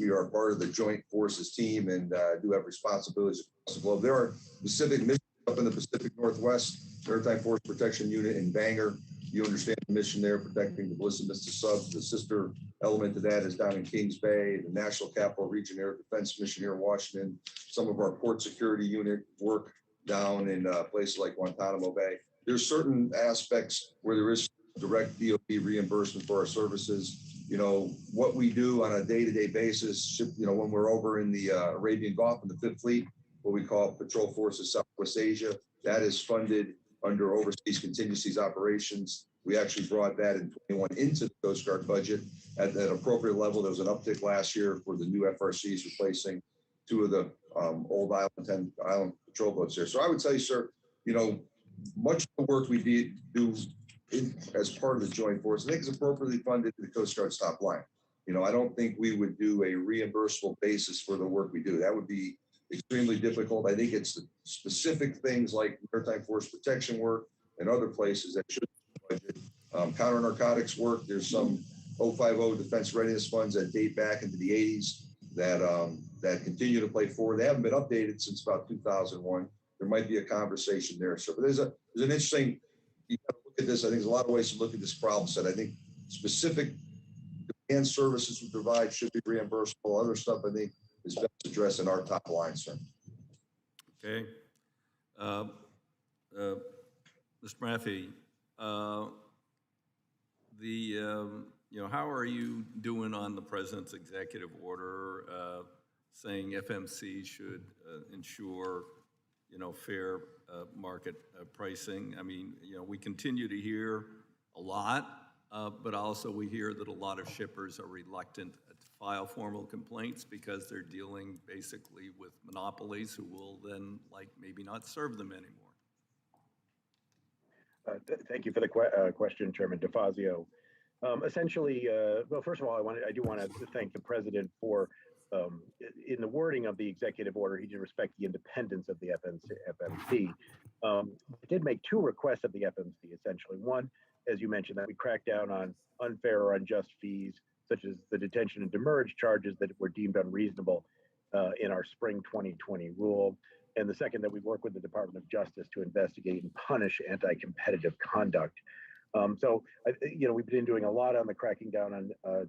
Speaker 8: We are part of the Joint Forces team and do have responsibilities across the globe. There are specific missions up in the Pacific Northwest, Maritime Force Protection Unit in Bangor. You understand the mission there, protecting the Bliss and Vista subs. The sister element to that is down in Kings Bay, the National Capital Region Air Defense Mission here in Washington. Some of our port security unit work down in places like Guantanamo Bay. There's certain aspects where there is direct DOD reimbursement for our services. What we do on a day-to-day basis, when we're over in the Arabian Gulf in the 5th Fleet, what we call Patrol Forces Southwest Asia, that is funded under Overseas Contingencies Operations. We actually brought that in 21 into the Coast Guard budget at an appropriate level. There was an uptick last year for the new FRCs replacing 2 of the old Island Patrol boats there. So I would tell you, sir, much of the work we do as part of the Joint Force, I think is appropriately funded to the Coast Guard's top line. I don't think we would do a reimbursable basis for the work we do. That would be extremely difficult. I think it's the specific things like maritime force protection work and other places that should be budgeted. Counter narcotics work. There's some 050 defense readiness funds that date back into the 80s that continue to play forward. They haven't been updated since about 2001. There might be a conversation there. So, but there's an interesting. You got to look at this. I think there's a lot of ways to look at this problem set. I think specific demand services we provide should be reimbursable. Other stuff I think is best addressed in our top line, sir.
Speaker 7: Okay. Mr. Murphy, how are you doing on the president's executive order saying FMC should ensure, fair market pricing? I mean, we continue to hear a lot, but also we hear that a lot of shippers are reluctant to file formal complaints because they're dealing basically with monopolies who will then maybe not serve them anymore.
Speaker 2: Thank you for the question, Chairman DeFazio. Essentially, well, first of all, I do want to thank the president for, in the wording of the executive order, he did respect the independence of the FMC. It did make 2 requests of the FMC, essentially. One, as you mentioned, that we crack down on unfair or unjust fees, such as the detention and demurrage charges that were deemed unreasonable in our spring 2020 rule. And the second, that we work with the Department of Justice to investigate and punish anti-competitive conduct. So, we've been doing a lot on the cracking down on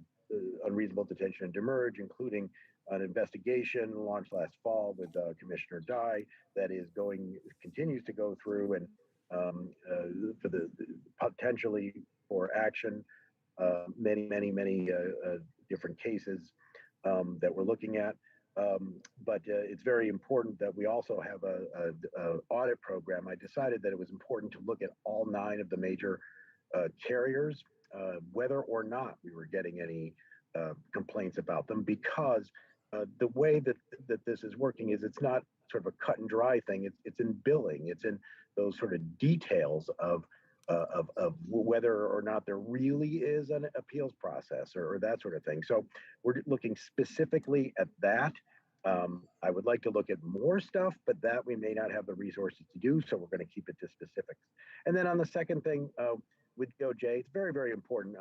Speaker 2: unreasonable detention and demurrage, including an investigation launched last fall with Commissioner Dye that continues to go through and for the potentially for action, many different cases that we're looking at. But it's very important that we also have a audit program. I decided that it was important to look at all 9 of the major carriers, whether or not we were getting any complaints about them, because the way that this is working is it's not sort of a cut and dry thing. It's in billing. It's in those sort of details of whether or not there really is an appeals process or that sort of thing. So we're looking specifically at that. I would like to look at more stuff, but that we may not have the resources to do, so we're going to keep it to specifics. And then on the second thing with DOJ, it's very, very important.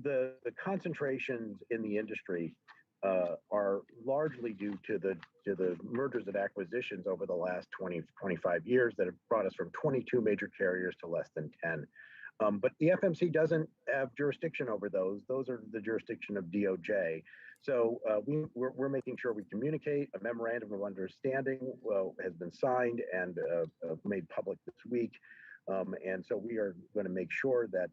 Speaker 2: The concentrations in the industry are largely due to the mergers and acquisitions over the last 25 years that have brought us from 22 major carriers to less than 10. But the FMC doesn't have jurisdiction over those. Those are the jurisdiction of DOJ. So we're making sure we communicate. A memorandum of understanding has been signed and made public this week. And so we are going to make sure that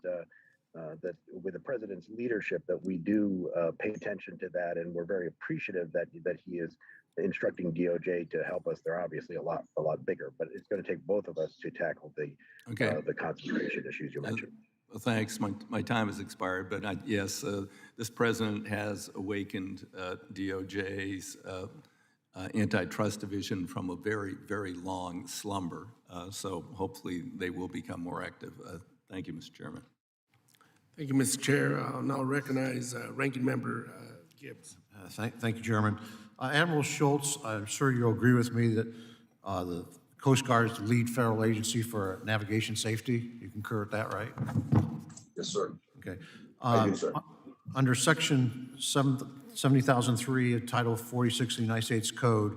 Speaker 2: that with the president's leadership that we do pay attention to that, and we're very appreciative that he is instructing DOJ to help us. They're obviously a lot bigger, but it's going to take both of us to tackle the concentration issues you mentioned.
Speaker 7: Well, thanks. My time has expired, but yes, this president has awakened DOJ's antitrust division from a very, very long slumber. So hopefully they will become more active. Thank you, Mr. Chairman.
Speaker 5: Thank you, Mr. Chair. I'll now recognize Ranking Member Gibbs.
Speaker 6: Thank you, Chairman. Admiral Schultz, I'm sure you'll agree with me that the Coast Guard is the lead federal agency for navigation safety. You concur with that, right?
Speaker 8: Yes, sir.
Speaker 6: Okay.
Speaker 8: I do, sir.
Speaker 6: Under Section 70,003 of Title 46 of the United States Code,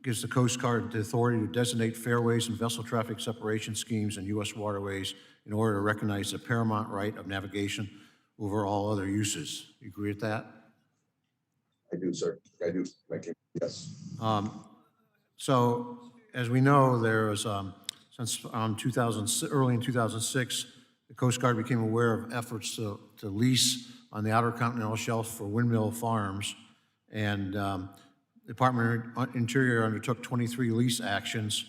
Speaker 6: gives the Coast Guard the authority to designate fairways and vessel traffic separation schemes in U.S. waterways in order to recognize the paramount right of navigation over all other uses. You agree with that?
Speaker 8: I do, sir. I do. Thank you. Yes.
Speaker 6: So, as we know, there was, since early in 2006, the Coast Guard became aware of efforts to lease on the Outer Continental Shelf for windmill farms, and the Department of Interior undertook 23 lease actions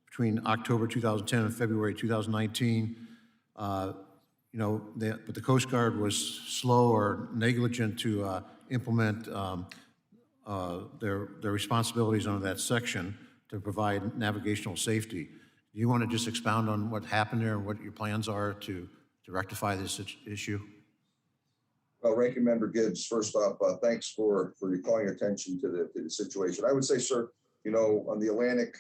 Speaker 6: between October 2010 and February 2019. But the Coast Guard was slow or negligent to implement their responsibilities under that section to provide navigational safety. Do you want to just expound on what happened there and what your plans are to rectify this issue?
Speaker 8: Well, Ranking Member Gibbs, first off, thanks for calling attention to the situation. I would say, sir, on the Atlantic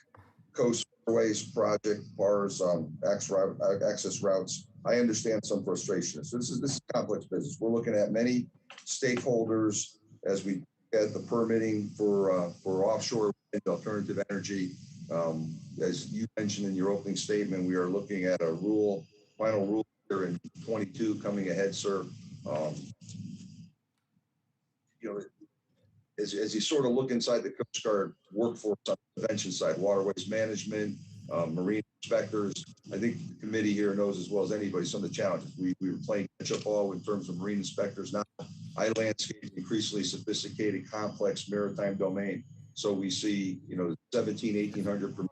Speaker 8: Coast Ways project, bars, access routes, I understand some frustration. So this is complex business. We're looking at many stakeholders as we get the permitting for offshore and alternative energy. As you mentioned in your opening statement, we are looking at a final rule here in 22 coming ahead, sir. As you sort of look inside the Coast Guard workforce on the prevention side, waterways management, marine inspectors, I think the committee here knows as well as anybody some of the challenges. We were playing catch-up ball in terms of marine inspectors. Now, I landscape increasingly sophisticated, complex maritime domain. So we see, 1,800 per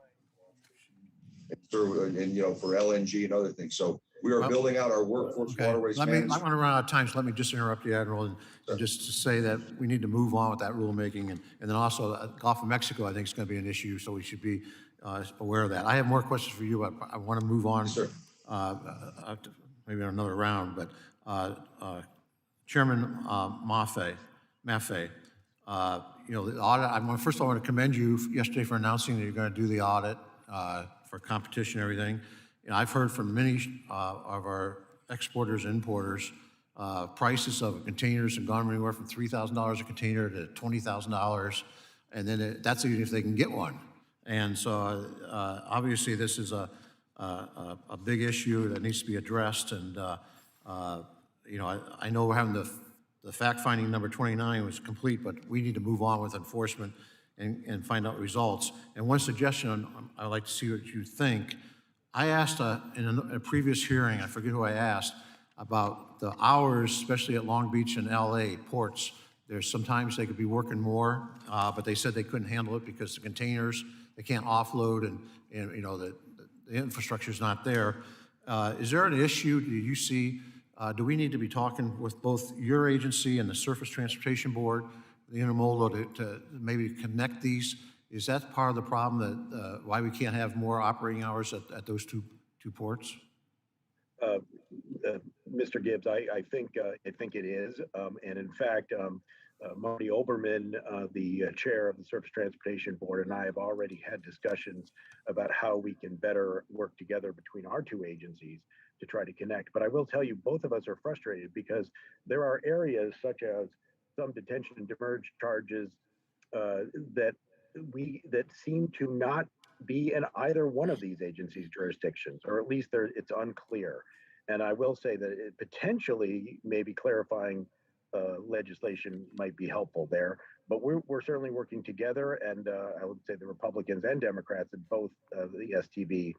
Speaker 8: and for LNG and other things. So we are building out our workforce waterways management.
Speaker 6: I'm going to run out of time, so let me just interrupt you, Admiral, and just to say that we need to move on with that rulemaking. And then also Gulf of Mexico, I think, is going to be an issue, so we should be aware of that. I have more questions for you, but I want to move on.
Speaker 8: Sure.
Speaker 6: Maybe in another round, but Chairman Maffei, the audit, first of all, I want to commend you yesterday for announcing that you're going to do the audit for competition and everything. I've heard from many of our exporters and importers, prices of containers have gone anywhere from $3,000 a container to $20,000, and then that's even if they can get one. And so obviously this is a big issue that needs to be addressed, and I know we're having the fact-finding number 29 was complete, but we need to move on with enforcement and find out results. And one suggestion, I'd like to see what you think. I asked in a previous hearing, I forget who I asked, about the hours, especially at Long Beach and LA ports. There's sometimes they could be working more, but they said they couldn't handle it because the containers, they can't offload and the infrastructure's not there. Is there an issue, do you see, do we need to be talking with both your agency and the Surface Transportation Board, the Intermodal, to maybe connect these? Is that part of the problem that why we can't have more operating hours at those two ports?
Speaker 2: Mr. Gibbs, I think it is, and in fact, Marty Oberman, the chair of the Surface Transportation Board, and I have already had discussions about how we can better work together between our two agencies to try to connect. But I will tell you, both of us are frustrated because there are areas such as some detention and demurrage charges that seem to not be in either one of these agencies' jurisdictions, or at least it's unclear. And I will say that it potentially maybe clarifying legislation might be helpful there. But we're certainly working together, and I would say the Republicans and Democrats in both the STB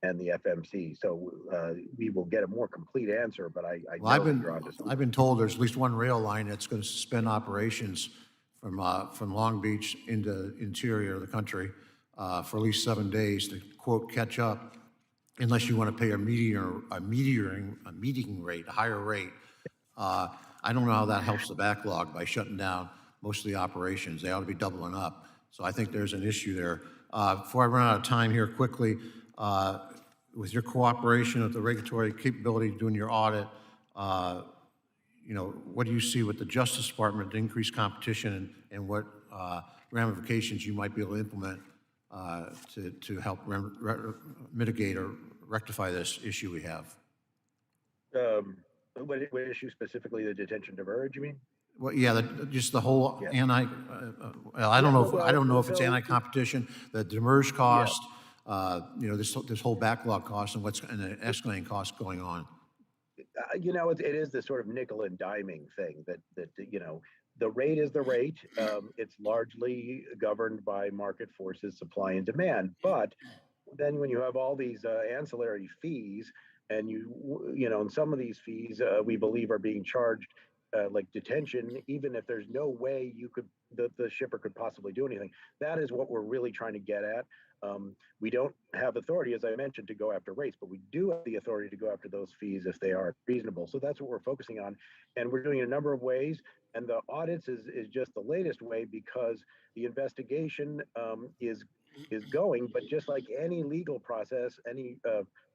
Speaker 2: and the FMC. So we will get a more complete answer, but I
Speaker 6: Well,
Speaker 2: know that you're onto something.
Speaker 6: I've been told there's at least one rail line that's going to suspend operations from Long Beach into interior of the country for at least 7 days to, quote, catch up, unless you want to pay a meeting rate, a higher rate. I don't know how that helps the backlog by shutting down most of the operations. They ought to be doubling up. So I think there's an issue there. Before I run out of time here quickly, with your cooperation with the regulatory capability doing your audit, you know, what do you see with the Justice Department to increase competition and what ramifications you might be able to implement to help mitigate or rectify this issue we have?
Speaker 2: What issue specifically, the detention demurrage, you mean?
Speaker 6: Well, yeah, just the whole
Speaker 2: Yeah.
Speaker 6: well, I don't know if,
Speaker 2: well,
Speaker 6: I don't know if it's
Speaker 2: so-
Speaker 6: anti-competition, the demurrage cost, you know, this whole backlog cost and the escalating costs going on.
Speaker 2: You know, it is this sort of nickel and diming thing that you know, the rate is the rate. It's largely governed by market forces, supply and demand. But then when you have all these ancillary fees, and you know, and some of these fees we believe are being charged like detention, even if there's no way you could the shipper could possibly do anything. That is what we're really trying to get at. We don't have authority, as I mentioned, to go after rates, but we do have the authority to go after those fees if they are reasonable. So that's what we're focusing on. And we're doing it a number of ways. And the audits is just the latest way, because the investigation is going, but just like any legal process, any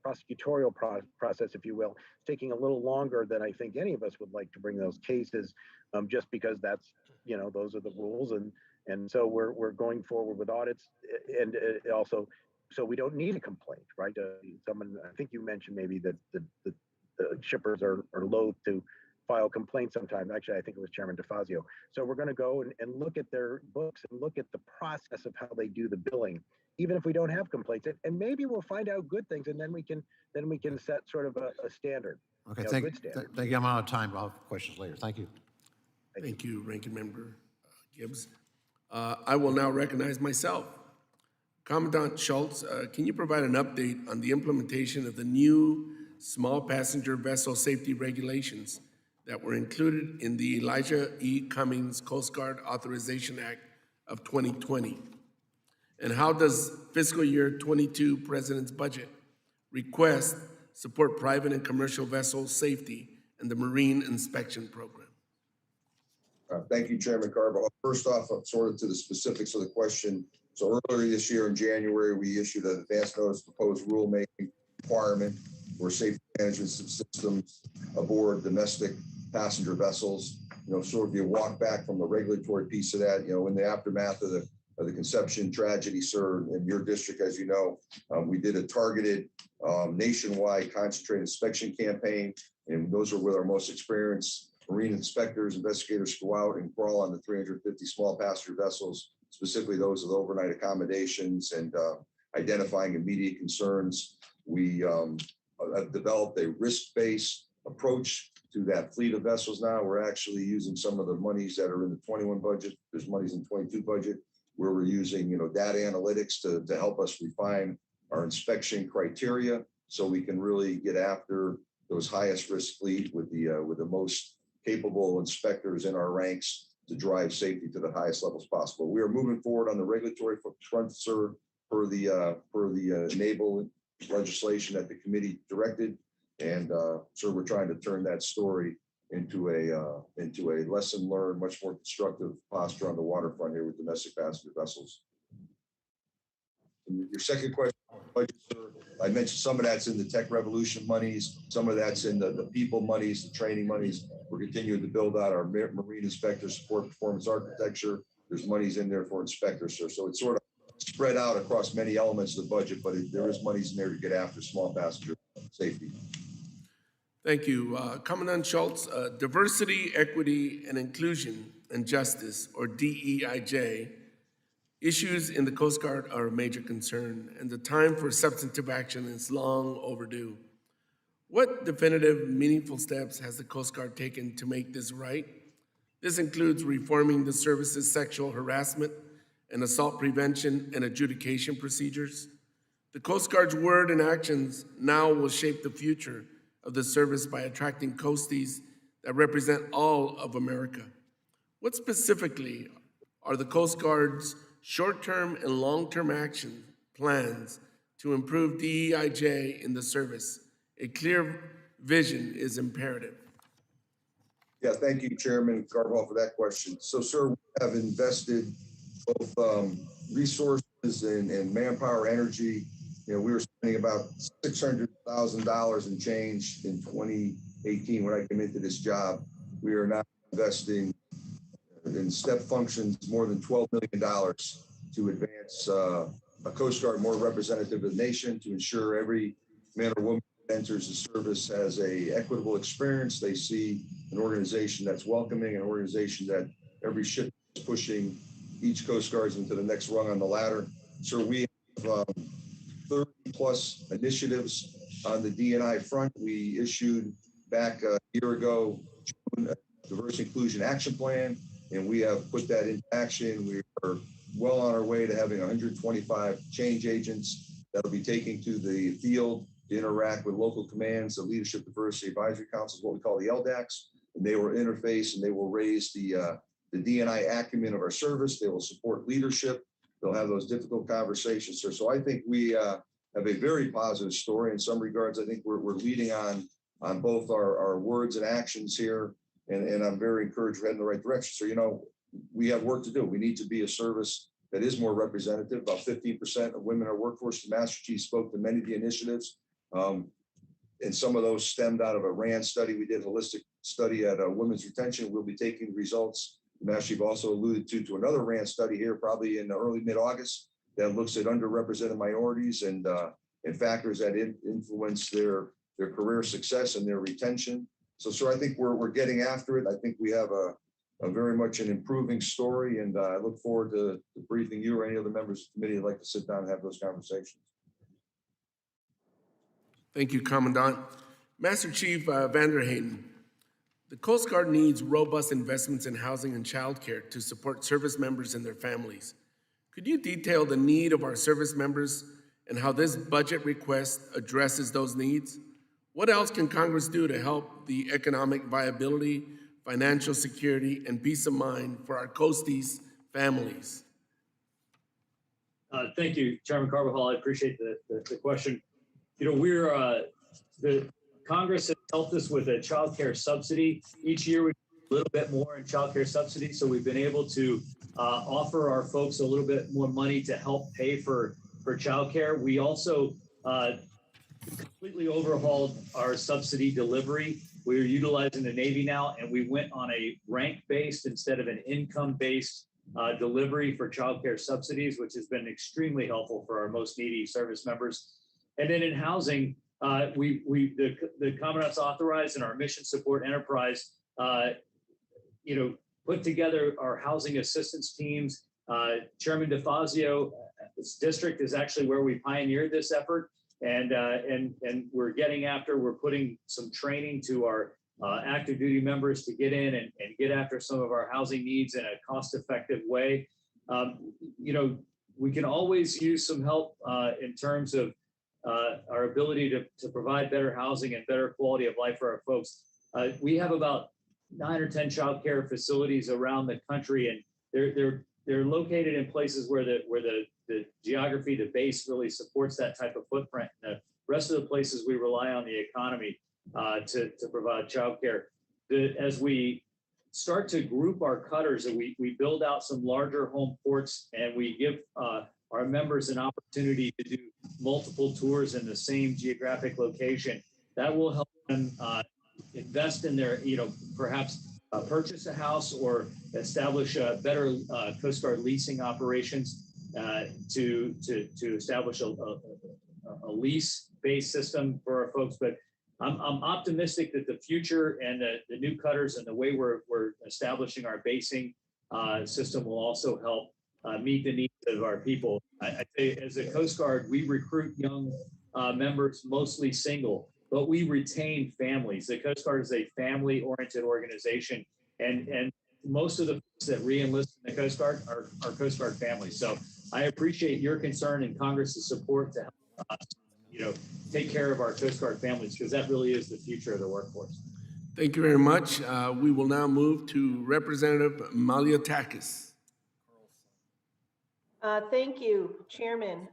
Speaker 2: prosecutorial process, if you will, it's taking a little longer than I think any of us would like to bring those cases, just because that's, you know, those are the rules. And so we're going forward with audits, and also, so we don't need a complaint, right? Someone, I think you mentioned maybe that the shippers are loath to file complaints sometimes. Actually, I think it was Chairman DeFazio. So we're going to go and look at their books and look at the process of how they do the billing, even if we don't have complaints. And maybe we'll find out good things, and then we can set sort of a standard.
Speaker 6: Okay,
Speaker 2: you know, good standard.
Speaker 6: thank you. I'm out of time. I'll have questions later. Thank you.
Speaker 5: Thank you, Ranking Member Gibbs. I will now recognize myself. Commandant Schultz, can you provide an update on the implementation of the new small passenger vessel safety regulations that were included in the Elijah E. Cummings Coast Guard Authorization Act of 2020? And how does fiscal year 22 President's budget request support private and commercial vessel safety and the Marine Inspection Program?
Speaker 8: Thank you, Chairman Carbajal. First off, sort of to the specifics of the question. So earlier this year in January, we issued an advance notice proposed rulemaking requirement for safety management systems aboard domestic passenger vessels. You know, sort of you walk back from the regulatory piece of that, you know, in the aftermath of the Conception tragedy, sir, in your district, as you know, we did a targeted nationwide concentrated inspection campaign, and those are with our most experienced marine inspectors, investigators go out and crawl on the 350 small passenger vessels, specifically those with overnight accommodations, and identifying immediate concerns. We have developed a risk-based approach to that fleet of vessels now. We're actually using some of the monies that are in the 21 budget. There's monies in 22 budget where we're using, you know, data analytics to help us refine our inspection criteria so we can really get after those highest risk fleet with the most capable inspectors in our ranks to drive safety to the highest levels possible. We are moving forward on the regulatory front, sir, per the enable legislation that the committee directed. And so we're trying to turn that story into a lesson learned, much more constructive posture on the waterfront here with domestic passenger vessels. And your second question, sir, I mentioned some of that's in the tech revolution monies, some of that's in the people monies, the training monies. We're continuing to build out our marine inspector support performance architecture. There's monies in there for inspectors, sir. So it's sort of spread out across many elements of the budget, but there is monies in there to get after small passenger safety.
Speaker 5: Thank you. Commandant Schultz, diversity, equity, and inclusion and justice, or DEIJ, issues in the Coast Guard are a major concern, and the time for substantive action is long overdue. What definitive, meaningful steps has the Coast Guard taken to make this right? This includes reforming the service's sexual harassment and assault prevention and adjudication procedures, The Coast Guard's word and actions now will shape the future of the service by attracting coasties that represent all of America. What specifically are the Coast Guard's short-term and long-term action plans to improve DEIJ in the service? A clear vision is imperative.
Speaker 8: Yeah, thank you, Chairman Carball, for that question. So, sir, we have invested both resources and manpower, energy. You know, we were spending about $600,000 in change in 2018 when I came into this job. We are now investing in step functions more than $12 million to advance a Coast Guard more representative of the nation, to ensure every man or woman that enters the service has a equitable experience. They see an organization that's welcoming, an organization that every ship is pushing each Coast Guards into the next rung on the ladder. So we have 30 plus initiatives on the D&I front. We issued back a year ago a Diversity Inclusion Action Plan, and we have put that into action. We are well on our way to having 125 change agents that'll be taking to the field to interact with local commands, the Leadership Diversity Advisory Council, what we call the LDACs, and they will interface and they will raise the D&I acumen of our service. They will support leadership. They'll have those difficult conversations. So I think we have a very positive story. In some regards, I think we're leading on both our words and actions here. And I'm very encouraged we're heading in the right direction. So, you know, we have work to do. We need to be a service that is more representative. About 15% of women in our workforce. The Master Chief spoke to many of the initiatives. And some of those stemmed out of a RAND study. We did a holistic study at women's retention. We'll be taking results. The Master Chief also alluded to another RAND study here, probably in early mid-August, that looks at underrepresented minorities and factors that influence their career success and their retention. So, sir, I think we're getting after it. I think we have a very much an improving story, and I look forward to briefing you or any other members of the committee who'd like to sit down and have those conversations.
Speaker 5: Thank you, Commandant. Master Chief Vanderheyden, the Coast Guard needs robust investments in housing and childcare to support service members and their families. Could you detail the need of our service members and how this budget request addresses those needs? What else can Congress do to help the economic viability, financial security, and peace of mind for our coasties' families?
Speaker 9: Thank you, Chairman Carbajal. I appreciate the question. You know, the Congress has helped us with a child care subsidy. Each year we do a little bit more in child care subsidy. So we've been able to offer our folks a little bit more money to help pay for child care. We also completely overhauled our subsidy delivery. We're utilizing the Navy now, and we went on a rank-based instead of an income-based delivery for child care subsidies, which has been extremely helpful for our most needy service members. And then in housing, the Commandant's authorized in our mission support enterprise, put together our housing assistance teams. Chairman DeFazio, this district is actually where we pioneered this effort. And we're we're putting some training to our active duty members to get in and get after some of our housing needs in a cost-effective way. We can always use some help in terms of our ability to provide better housing and better quality of life for our folks. We have about 9 or 10 child care facilities around the country, and they're located in places where the geography, the base really supports that type of footprint. The rest of the places we rely on the economy to provide childcare. As we start to group our cutters, and we build out some larger home ports, and we give our members an opportunity to do multiple tours in the same geographic location, that will help them invest in their, perhaps purchase a house or establish a better Coast Guard leasing operations to establish a lease-based system for our folks. But I'm optimistic that the future and the new cutters and the way we're establishing our basing system will also help meet the needs of our people. I say, as a Coast Guard, we recruit young members, mostly single, but we retain families. The Coast Guard is a family-oriented organization, and most of the folks that re-enlist in the Coast Guard are Coast Guard families. So I appreciate your concern and Congress's support to help you know, take care of our Coast Guard families, because that really is the future of the workforce.
Speaker 5: Thank you very much. We will now move to Representative Maliatakis.
Speaker 10: Thank you, Chairman.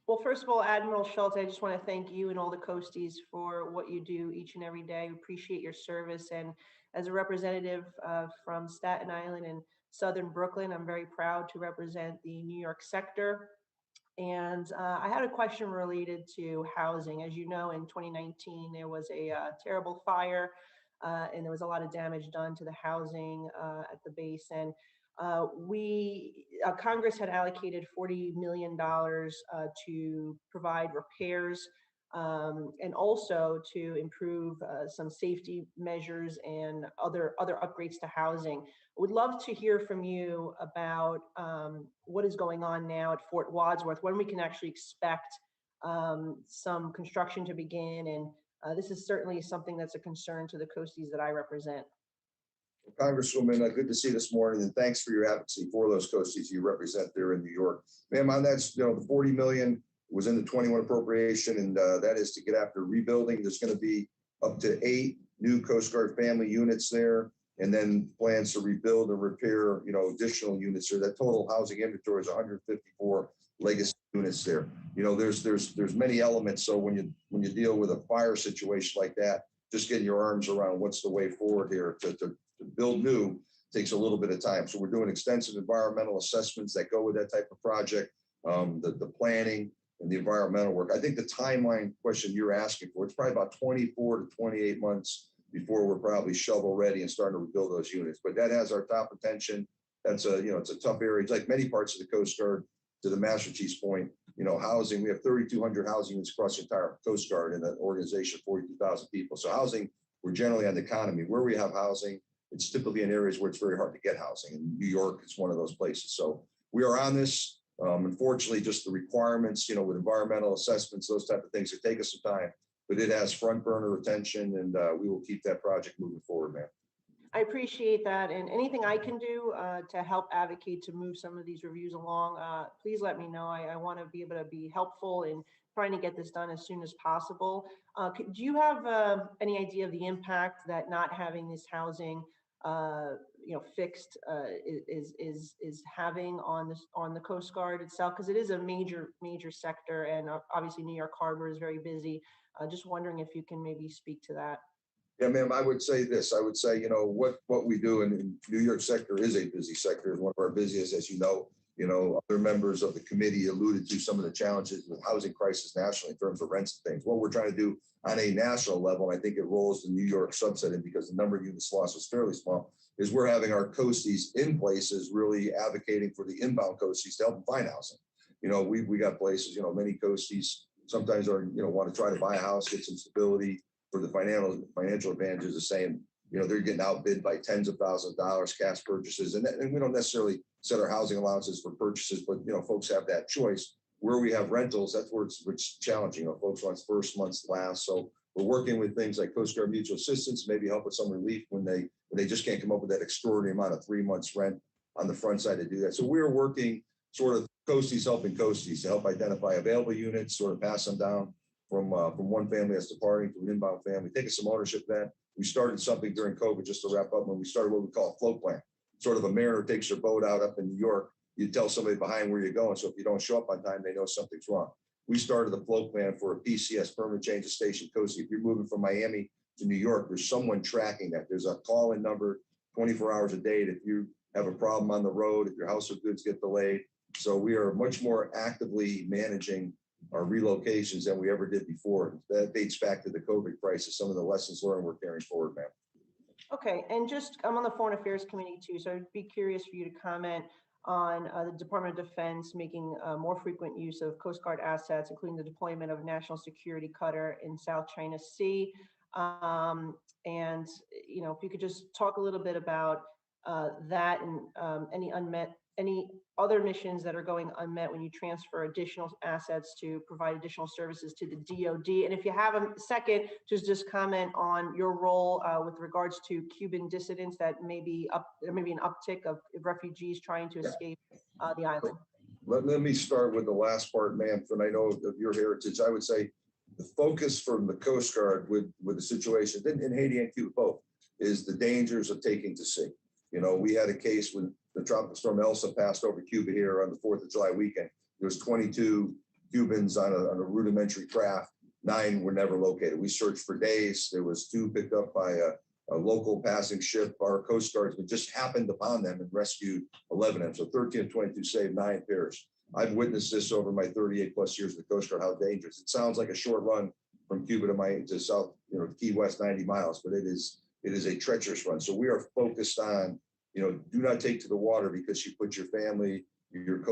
Speaker 10: Well, first of all, Admiral Schultz, I just want to thank you and all the Coasties for what you do each and every day. We appreciate your service. And as a representative from Staten Island and Southern Brooklyn, I'm very proud to represent the New York sector. And I had a question related to housing. As you know, in 2019, there was a terrible fire and there was a lot of damage done to the housing at the base. And Congress had allocated $40 million to provide repairs and also to improve some safety measures and other upgrades to housing. Would love to hear from you about what is going on now at Fort Wadsworth, when we can actually expect some construction to begin. And this is certainly something that's a concern to the Coasties that I represent.
Speaker 8: Congresswoman, good to see you this morning, and thanks for your advocacy for those coasties you represent there in New York. Ma'am, on that, the 40 million was in the 21 appropriation, and that is to get after rebuilding. There's going to be up to 8 new Coast Guard family units there, and then plans to rebuild and repair, additional units there. That total housing inventory is 154 legacy units there. There's many elements. So when you deal with a fire situation like that, just getting your arms around what's the way forward here to build new takes a little bit of time. So we're doing extensive environmental assessments that go with that type of project, the planning and the environmental work. I think the timeline question you're asking for, it's probably about 24 to 28 months before we're probably shovel ready and starting to rebuild those units. But that has our top attention. That's it's a tough area. It's like many parts of the Coast Guard. To the Master Chief's point, housing, we have 3,200 housing units across the entire Coast Guard in an organization of 42,000 people. So housing, we're generally on the economy. Where we have housing, it's typically in areas where it's very hard to get housing. And New York is one of those places. So we are on this. Unfortunately, just the requirements, with environmental assessments, those type of things, it take us some time, but it has front burner attention, and we will keep that project moving forward, man.
Speaker 10: I appreciate that, and anything I can do to help advocate to move some of these reviews along, please let me know. I want to be able to be helpful in trying to get this done as soon as possible. Do you have any idea of the impact that not having this housing, fixed is having on the Coast Guard itself? Because it is a major sector, and obviously New York Harbor is very busy. Just wondering if you can maybe speak to that.
Speaker 8: Yeah, ma'am, I would say this. I would say, what we do in New York sector is a busy sector, is one of our busiest, as you know. Other members of the committee alluded to some of the challenges with housing crisis nationally in terms of rents and things. What we're trying to do on a national level, and I think it rolls the New York subset in because the number of units lost was fairly small, is we're having our coasties in places really advocating for the inbound coasties to help them find housing. We got places, many coasties sometimes are, want to try to buy a house, get some stability, for the financial advantages of saying, they're getting outbid by tens of thousands of dollars cash purchases. And we don't necessarily set our housing allowances for purchases, but, folks have that choice. Where we have rentals, that's where it's challenging. Folks want first, month's last. So we're working with things like Coast Guard Mutual Assistance, maybe help with some relief when they just can't come up with that extraordinary amount of 3 months rent on the front side to do that. So we're working sort of coasties helping coasties to help identify available units, sort of pass them down from one family that's departing to an inbound family, taking some ownership of that. We started something during COVID, just to wrap up, when we started what we call a float plan. Sort of a mariner takes their boat out up in New York, you tell somebody behind where you're going. So if you don't show up on time, they know something's wrong. We started the float plan for a PCS, permanent change of station coasting. If you're moving from Miami to New York, there's someone tracking that. There's a call-in number 24 hours a day. If you have a problem on the road, if your house of goods get delayed. So we are much more actively managing our relocations than we ever did before. That dates back to the COVID crisis, some of the lessons learned we're carrying forward, ma'am.
Speaker 10: Okay, and I'm on the Foreign Affairs Committee too, so I'd be curious for you to comment on the Department of Defense making more frequent use of Coast Guard assets, including the deployment of a national security cutter in South China Sea. And, if you could just talk a little bit about that and any other missions that are going unmet when you transfer additional assets to provide additional services to the DoD. And if you have a second, just comment on your role with regards to Cuban dissidents that there may be an uptick of refugees trying to escape the island.
Speaker 8: let me start with the last part, ma'am, and I know of your heritage. I would say the focus from the Coast Guard with the situation in Haiti and Cuba both is the dangers of taking to sea. You know, we had a case when the tropical storm Elsa passed over Cuba here on the 4th of July weekend. There was 22 Cubans on a rudimentary craft. 9 were never located. We searched for days. There was 2 picked up by a local passing ship. Our Coast Guardsmen just happened upon them and rescued 11 of them. So 13 of 22 saved, 9 perished. I've witnessed this over my 38 plus years of the Coast Guard, how dangerous. It sounds like a short run from Cuba to South, Key West, 90 miles, but it is a treacherous run. So we are focused on, do not take to the water because you put your family, your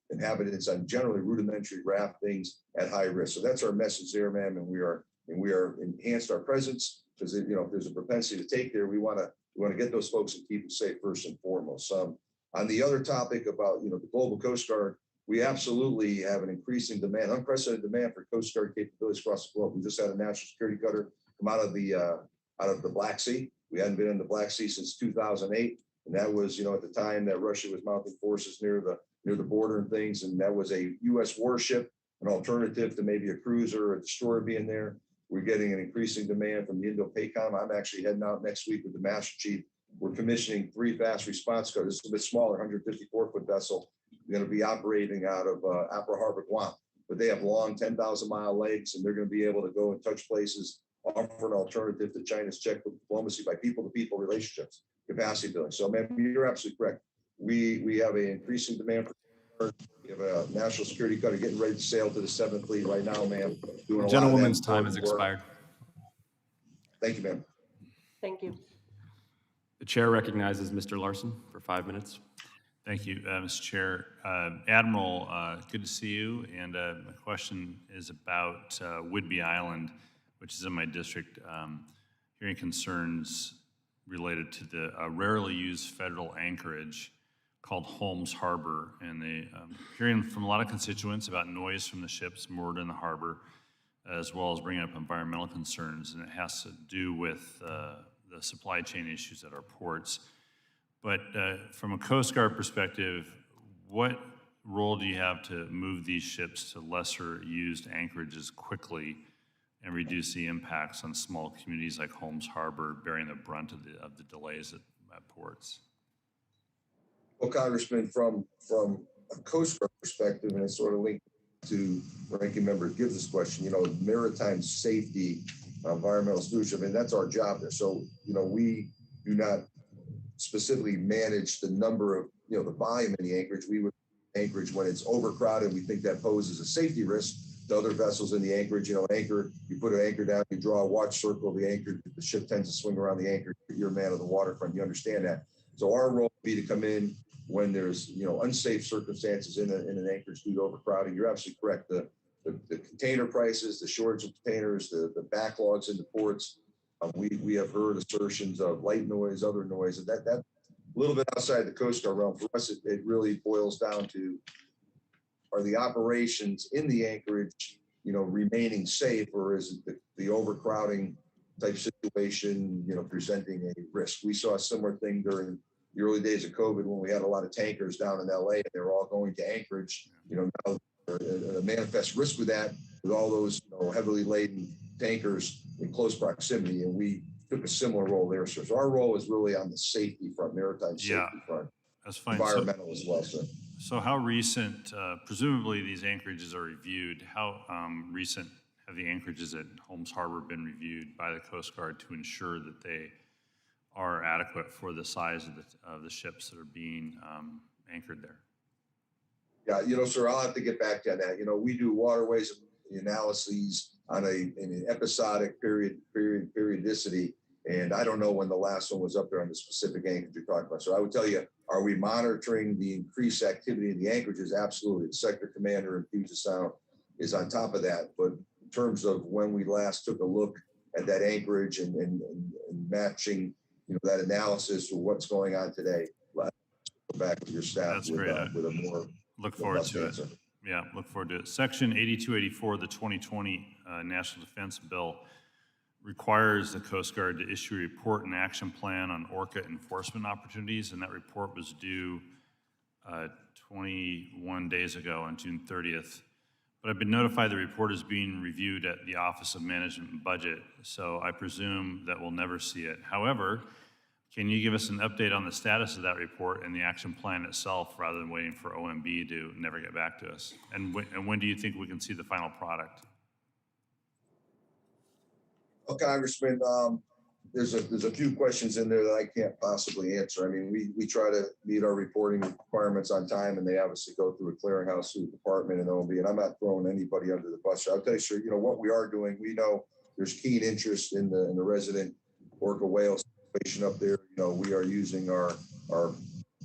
Speaker 8: inhabitants on generally rudimentary raft things at high risk. So that's our message there, ma'am. And we are enhanced our presence because if there's a propensity to take there, we want to get those folks and keep them safe first and foremost. On the other topic about the global Coast Guard, we absolutely have an increasing demand, unprecedented demand for Coast Guard capabilities across the globe. We just had a national security cutter come out of the Black Sea. We hadn't been in the Black Sea since 2008, and that was at the time that Russia was mounting forces near the border and things, and that was a U.S. warship, an alternative to maybe a cruiser or a destroyer being there. We're getting an increasing demand from the Indo-PACOM. I'm actually heading out next week with the Master Chief. We're commissioning 3 fast response cutters. It's a bit smaller, 154-foot vessel. We're going to be operating out of Apra Harbor, Guam, but they have long 10,000-mile legs, and they're going to be able to go and touch places, offer an alternative to China's checkbook diplomacy by people-to-people relationships, capacity building. So, ma'am, you're absolutely correct. We have an increasing demand for. We have a national security cutter getting ready to sail to the 7th Fleet right now, ma'am.
Speaker 11: The gentlewoman's time has expired.
Speaker 8: Thank you, ma'am.
Speaker 10: Thank you.
Speaker 11: The chair recognizes Mr. Larson for 5 minutes.
Speaker 12: Thank you, Mr. Chair. Admiral, good to see you. And my question is about Whidbey Island, which is in my district. Hearing concerns related to the rarely used federal anchorage called Holmes Harbor. And hearing from a lot of constituents about noise from the ships moored in the harbor, as well as bringing up environmental concerns. And it has to do with the supply chain issues at our ports. But from a Coast Guard perspective, what role do you have to move these ships to lesser used anchorages quickly and reduce the impacts on small communities like Holmes Harbor bearing the brunt of the delays at ports?
Speaker 8: Well, Congressman, from a Coast Guard perspective, and it's sort of linked to Ranking Member Gibbs' question, maritime safety, environmental stewardship, and that's our job there. So, we do not specifically manage the number of, the volume in the anchorage. We would anchorage when it's overcrowded. We think that poses a safety risk to other vessels in the anchorage. You put an anchor down, you draw a watch circle of the anchor, the ship tends to swing around the anchor. You're a man of the waterfront, you understand that. So our role would be to come in when there's, unsafe circumstances in an anchorage due to overcrowding. You're absolutely correct. The container prices, the shortage of containers, the backlogs in the ports. We have heard assertions of light noise, other noise, and that a little bit outside the Coast Guard realm. For us, it really boils down to, are the operations in the anchorage, remaining safe, or is it the overcrowding type situation, presenting a risk? We saw a similar thing during the early days of COVID when we had a lot of tankers down in LA and they were all going to Anchorage. Now a manifest risk with that, with all those heavily laden tankers in close proximity, and we took a similar role there. So our role is really on the safety front, maritime safety front.
Speaker 12: That's fine.
Speaker 8: Environmental as well, sir.
Speaker 12: So how recent, presumably these anchorages are reviewed, how recent have the anchorages at Holmes Harbor been reviewed by the Coast Guard to ensure that they are adequate for the size of the ships that are being anchored there?
Speaker 8: Yeah, sir, I'll have to get back to that. We do waterways analyses on an episodic periodicity, and I don't know when the last one was up there on the specific anchorage you're talking about. So I would tell you, are we monitoring the increased activity in the anchorages? Absolutely. The sector commander in Puget Sound is on top of that. But in terms of when we last took a look at that anchorage and matching, that analysis with what's going on today, go back with your staff.
Speaker 12: That's great.
Speaker 8: With a more
Speaker 12: look forward to it. Yeah, look forward to it. Section 8284 of the 2020 National Defense Bill requires the Coast Guard to issue a report and action plan on ORCA enforcement opportunities, and that report was due uh, 21 days ago on June 30th. But I've been notified the report is being reviewed at the Office of Management and Budget, so I presume that we'll never see it. However, can you give us an update on the status of that report and the action plan itself rather than waiting for OMB to never get back to us? And when do you think we can see the final product?
Speaker 8: Well, Congressman, there's a few questions in there that I can't possibly answer. I mean, we try to meet our reporting requirements on time, and they obviously go through a clearinghouse, through the department and OMB, and I'm not throwing anybody under the bus. I'll tell you, sir, what we are doing, we know there's keen interest in the resident orca whale situation up there. We are using our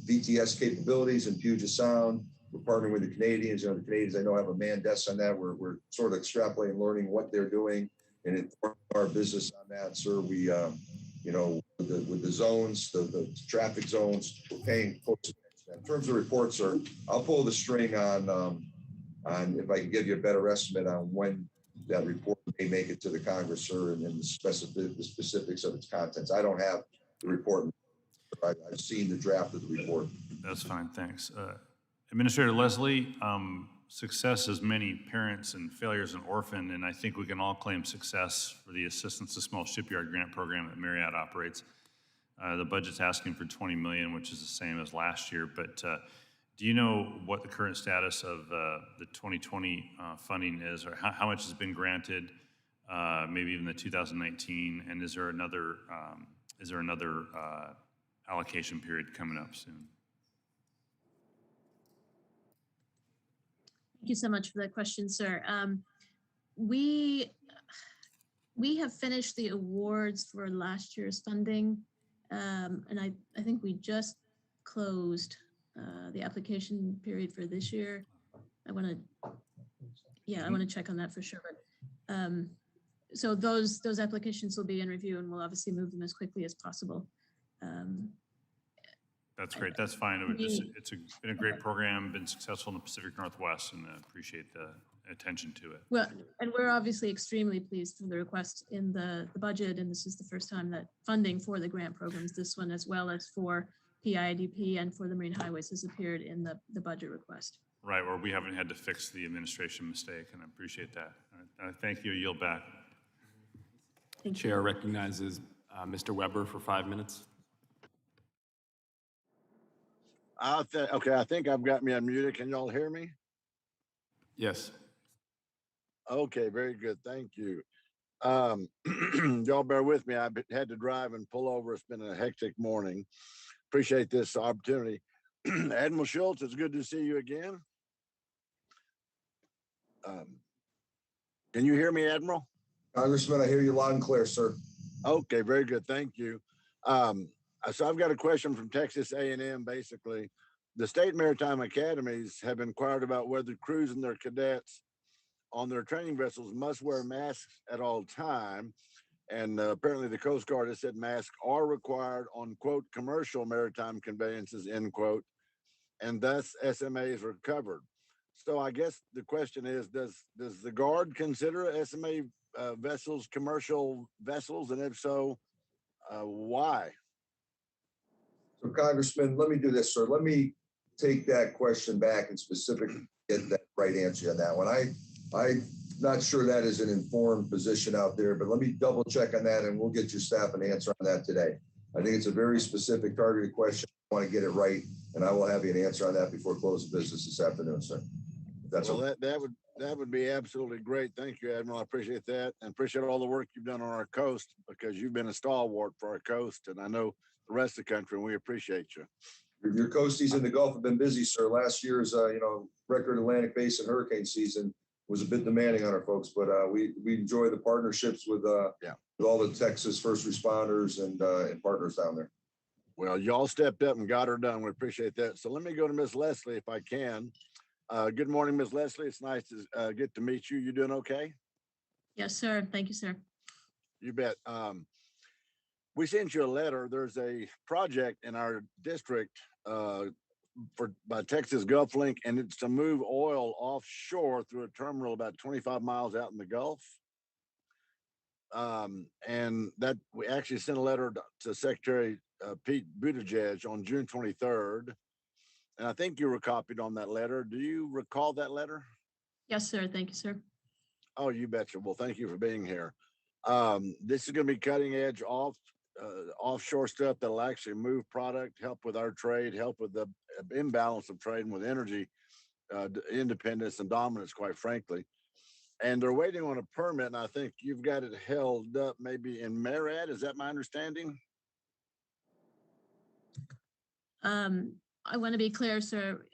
Speaker 8: VTS capabilities in Puget Sound. We're partnering with the Canadians. The Canadians, I know, have a manned desk on that. We're sort of extrapolating, learning what they're doing, and inform our business on that, sir. We, with the zones, the traffic zones, we're paying close attention. In terms of reports, sir, I'll pull the string on if I can give you a better estimate on when that report may make it to the Congress, sir, and the specifics of its contents. I don't have the report. I've seen the draft of the report.
Speaker 12: That's fine, thanks. Administrator Leslie, success has many parents and failures an orphan, and I think we can all claim success for the Assistance to Small Shipyard Grant Program that Marriott operates. The budget's asking for $20 million, which is the same as last year, but do you know what the current status of the 2020 funding is, or how much has been granted, maybe even the 2019, and is there another allocation period coming up soon?
Speaker 3: Thank you so much for that question, sir. We have finished the awards for last year's funding, and I think we just closed the application period for this year. I want to check on that for sure. But so those applications will be in review, and we'll obviously move them as quickly as possible.
Speaker 12: That's great. That's fine. It's been a great program, been successful in the Pacific Northwest, and I appreciate the attention to it.
Speaker 3: Well, and we're obviously extremely pleased for the request in the budget, and this is the first time that funding for the grant programs, this one as well as for PIDP and for the Marine Highways, has appeared in the budget request.
Speaker 12: Right, where we haven't had to fix the administration mistake, and I appreciate that. Thank you. Yield back.
Speaker 11: Chair recognizes Mr. Weber for 5 minutes.
Speaker 13: Okay, I think I've got me unmuted. Can y'all hear me?
Speaker 11: Yes.
Speaker 13: Okay, very good. Thank you. Y'all bear with me. I had to drive and pull over. It's been a hectic morning. Appreciate this opportunity. Admiral Schultz, it's good to see you again. Can you hear me, Admiral?
Speaker 8: Congressman, I hear you loud and clear, sir.
Speaker 13: Okay, very good. Thank you. So I've got a question from Texas A&M, basically. The state maritime academies have inquired about whether crews and their cadets on their training vessels must wear masks at all time. And apparently the Coast Guard has said masks are required on, quote, commercial maritime conveyances, end quote, and thus SMAs are covered. So I guess the question is, does the Guard consider SMA vessels commercial vessels? And if so, why?
Speaker 8: So Congressman, let me do this, sir. Let me take that question back and specifically get that right answer on that one. I'm not sure that is an informed position out there, but let me double check on that and we'll get your staff an answer on that today. I think it's a very specific targeted question. I want to get it right, and I will have you an answer on that before close of business this afternoon, sir. That's
Speaker 13: well, that would be absolutely great. Thank you, Admiral. I appreciate that, and appreciate all the work you've done on our coast, because you've been a stalwart for our coast, and I know the rest of the country, and we appreciate you.
Speaker 8: Your coasties in the Gulf have been busy, sir. Last year's record Atlantic Basin hurricane season was a bit demanding on our folks, but we enjoy the partnerships with all the Texas first responders and partners down there.
Speaker 13: Well, y'all stepped up and got her done. We appreciate that. So let me go to Ms. Leslie if I can. Good morning, Ms. Leslie. It's nice to get to meet you. You doing okay?
Speaker 3: Yes, sir. Thank you, sir.
Speaker 13: You bet. We sent you a letter. There's a project in our district by Texas Gulf Link, and it's to move oil offshore through a terminal about 25 miles out in the Gulf. And that we actually sent a letter to Secretary Pete Buttigieg on June 23rd. and I think you were copied on that letter. Do you recall that letter?
Speaker 3: Yes, sir. Thank you, sir.
Speaker 13: Oh, you betcha. Well, thank you for being here. This is going to be cutting edge offshore stuff that'll actually move product, help with our trade, help with the imbalance of trade and with energy independence and dominance, quite frankly. And they're waiting on a permit, and I think you've got it held up maybe in Marad. Is that my understanding?
Speaker 3: I want to be clear, sir.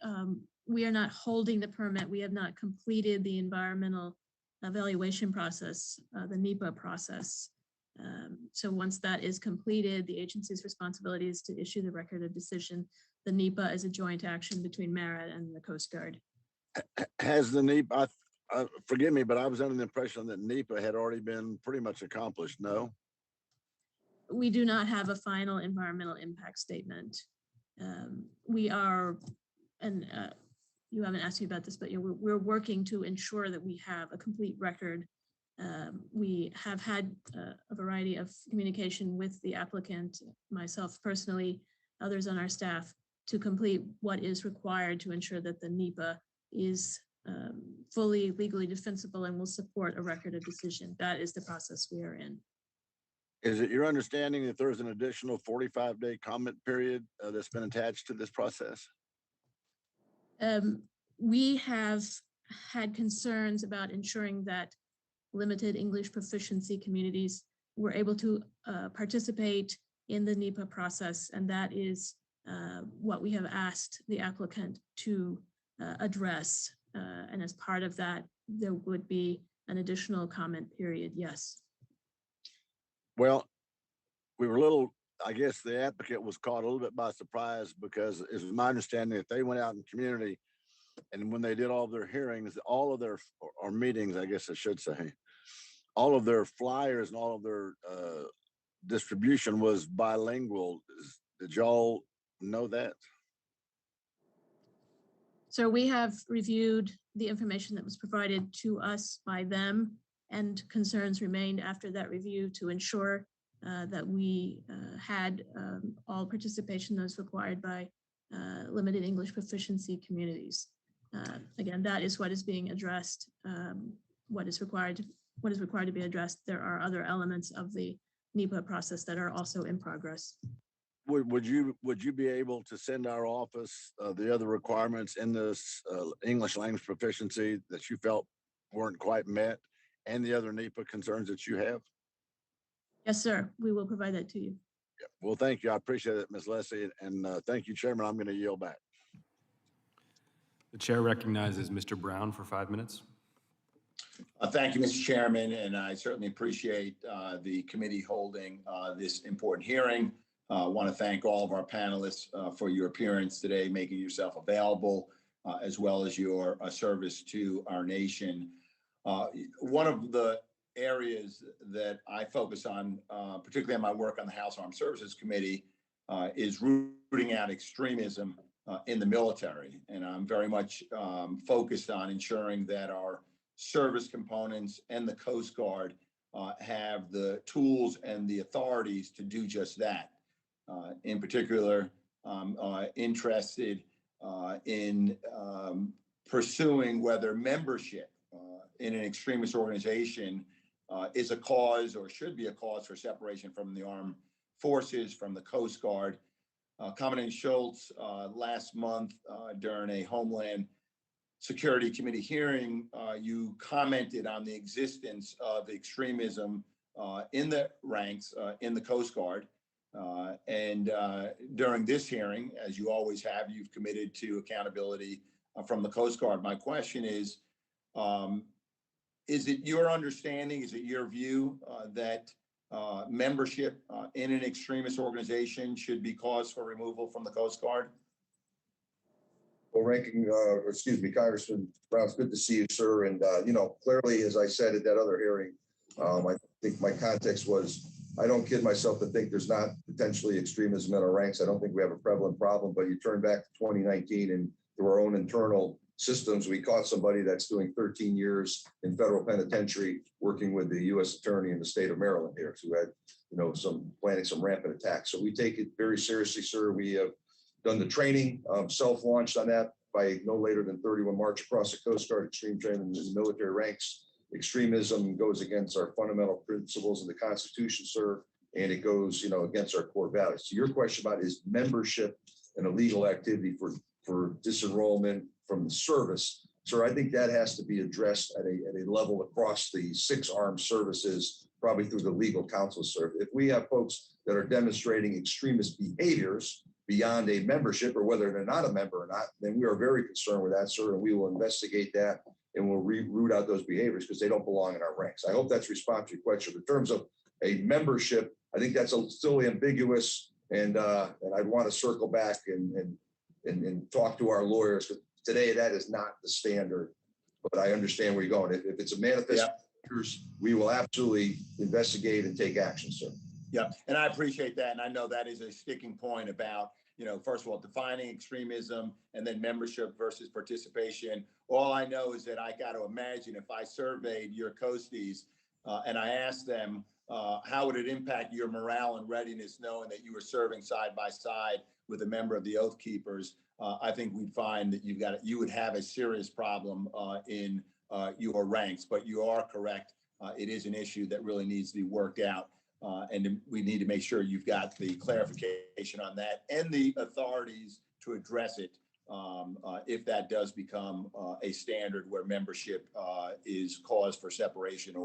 Speaker 3: We are not holding the permit. We have not completed the environmental evaluation process, the NEPA process. So once that is completed, the agency's responsibility is to issue the record of decision. The NEPA is a joint action between MARAD and the Coast Guard.
Speaker 13: Has the NEPA, forgive me, but I was under the impression that NEPA had already been pretty much accomplished, no?
Speaker 3: We do not have a final environmental impact statement. We are, and you haven't asked me about this, but we're working to ensure that we have a complete record. We have had a variety of communication with the applicant, myself personally, others on our staff, to complete what is required to ensure that the NEPA is fully legally defensible and will support a record of decision. That is the process we are in.
Speaker 13: Is it your understanding that there's an additional 45-day comment period that's been attached to this process?
Speaker 3: We have had concerns about ensuring that limited English proficiency communities were able to participate in the NEPA process, and that is what we have asked the applicant to address. And as part of that, there would be an additional comment period, yes.
Speaker 13: Well, we were a little, I guess the applicant was caught a little bit by surprise because it was my understanding that they went out in community and when they did all of their hearings, all of their, or meetings, I guess I should say, all of their flyers and all of their distribution was bilingual. Did y'all know that?
Speaker 3: So we have reviewed the information that was provided to us by them, and concerns remained after that review to ensure that we had all participation that was required by limited English proficiency communities. Again, that is what is being addressed, what is required to be addressed. There are other elements of the NEPA process that are also in progress.
Speaker 13: Would you be able to send our office the other requirements in this English language proficiency that you felt weren't quite met and the other NEPA concerns that you have?
Speaker 3: Yes, sir. We will provide that to you.
Speaker 13: Yeah. Well, thank you. I appreciate it, Ms. Leslie. And thank you, Chairman. I'm going to yield back.
Speaker 11: The chair recognizes Mr. Brown for 5 minutes.
Speaker 14: Thank you, Mr. Chairman, and I certainly appreciate the committee holding this important hearing. I want to thank all of our panelists for your appearance today, making yourself available, as well as your service to our nation. One of the areas that I focus on, particularly in my work on the House Armed Services Committee, is rooting out extremism in the military. And I'm very much focused on ensuring that our service components and the Coast Guard have the tools and the authorities to do just that. In particular, I'm interested in pursuing whether membership in an extremist organization is a cause or should be a cause for separation from the armed forces, from the Coast Guard. Commandant Schultz, last month during a Homeland Security Committee hearing, you commented on the existence of extremism in the ranks in the Coast Guard. And during this hearing, as you always have, you've committed to accountability from the Coast Guard. My question is it your understanding, is it your view that membership in an extremist organization should be cause for removal from the Coast Guard?
Speaker 8: Well, Congressman Brown, it's good to see you, sir. And, clearly, as I said at that other hearing, I think my context was, I don't kid myself to think there's not potentially extremism in our ranks. I don't think we have a prevalent problem, but you turn back to 2019 and through our own internal systems, we caught somebody that's doing 13 years in federal penitentiary working with the U.S. attorney in the state of Maryland here, who had, planning some rampant attacks. So we take it very seriously, sir. We have done the training, self-launched on that by no later than 31 March across the Coast Guard, extreme training in the military ranks. Extremism goes against our fundamental principles of the Constitution, sir, and it goes, against our core values. So your question about is membership an illegal activity for disenrollment from the service, sir, I think that has to be addressed at a level across the 6 armed services, probably through the legal counsel, sir. If we have folks that are demonstrating extremist behaviors beyond a membership, or whether they're not a member or not, then we are very concerned with that, sir, and we will investigate that and we'll root out those behaviors because they don't belong in our ranks. I hope that's responsive to your question. In terms of a membership, I think that's still ambiguous, and I'd want to circle back and talk to our lawyers. Today, that is not the standard, but I understand where you're going. If it's a manifest, we will absolutely investigate and take action, sir.
Speaker 14: Yeah, and I appreciate that. And I know that is a sticking point about, first of all, defining extremism and then membership versus participation. All I know is that I got to imagine if I surveyed your coasties and I asked them, how would it impact your morale and readiness knowing that you were serving side by side with a member of the Oath Keepers? I think we'd find that you would have a serious problem in your ranks. But you are correct. It is an issue that really needs to be worked out. And we need to make sure you've got the clarification on that and the authorities to address it if that does become a standard where membership is cause for separation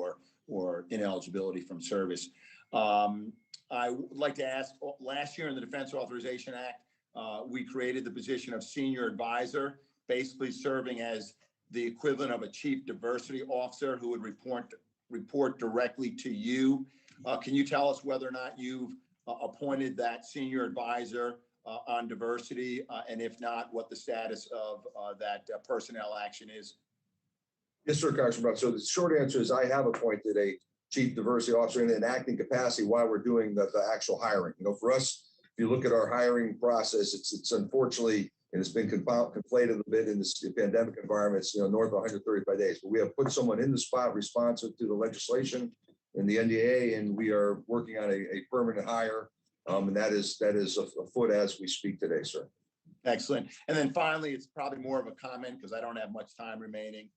Speaker 14: or ineligibility from service. I would like to ask, last year in the Defense Authorization Act, we created the position of senior advisor, basically serving as the equivalent of a chief diversity officer who would report directly to you. Can you tell us whether or not you've appointed that senior advisor on diversity? And if not, what the status of that personnel action is?
Speaker 8: Yes, sir, Congressman Brown. So the short answer is I have appointed a chief diversity officer in an acting capacity while we're doing the actual hiring. For us, if you look at our hiring process, it's unfortunately, and it's been conflated a bit in this pandemic environment, it's north of 135 days. But we have put someone in the spot responsive to the legislation in the NDAA, and we are working on a permanent hire, and that is afoot as we speak today, sir.
Speaker 14: Excellent. And then finally, it's probably more of a comment because I don't have much time remaining.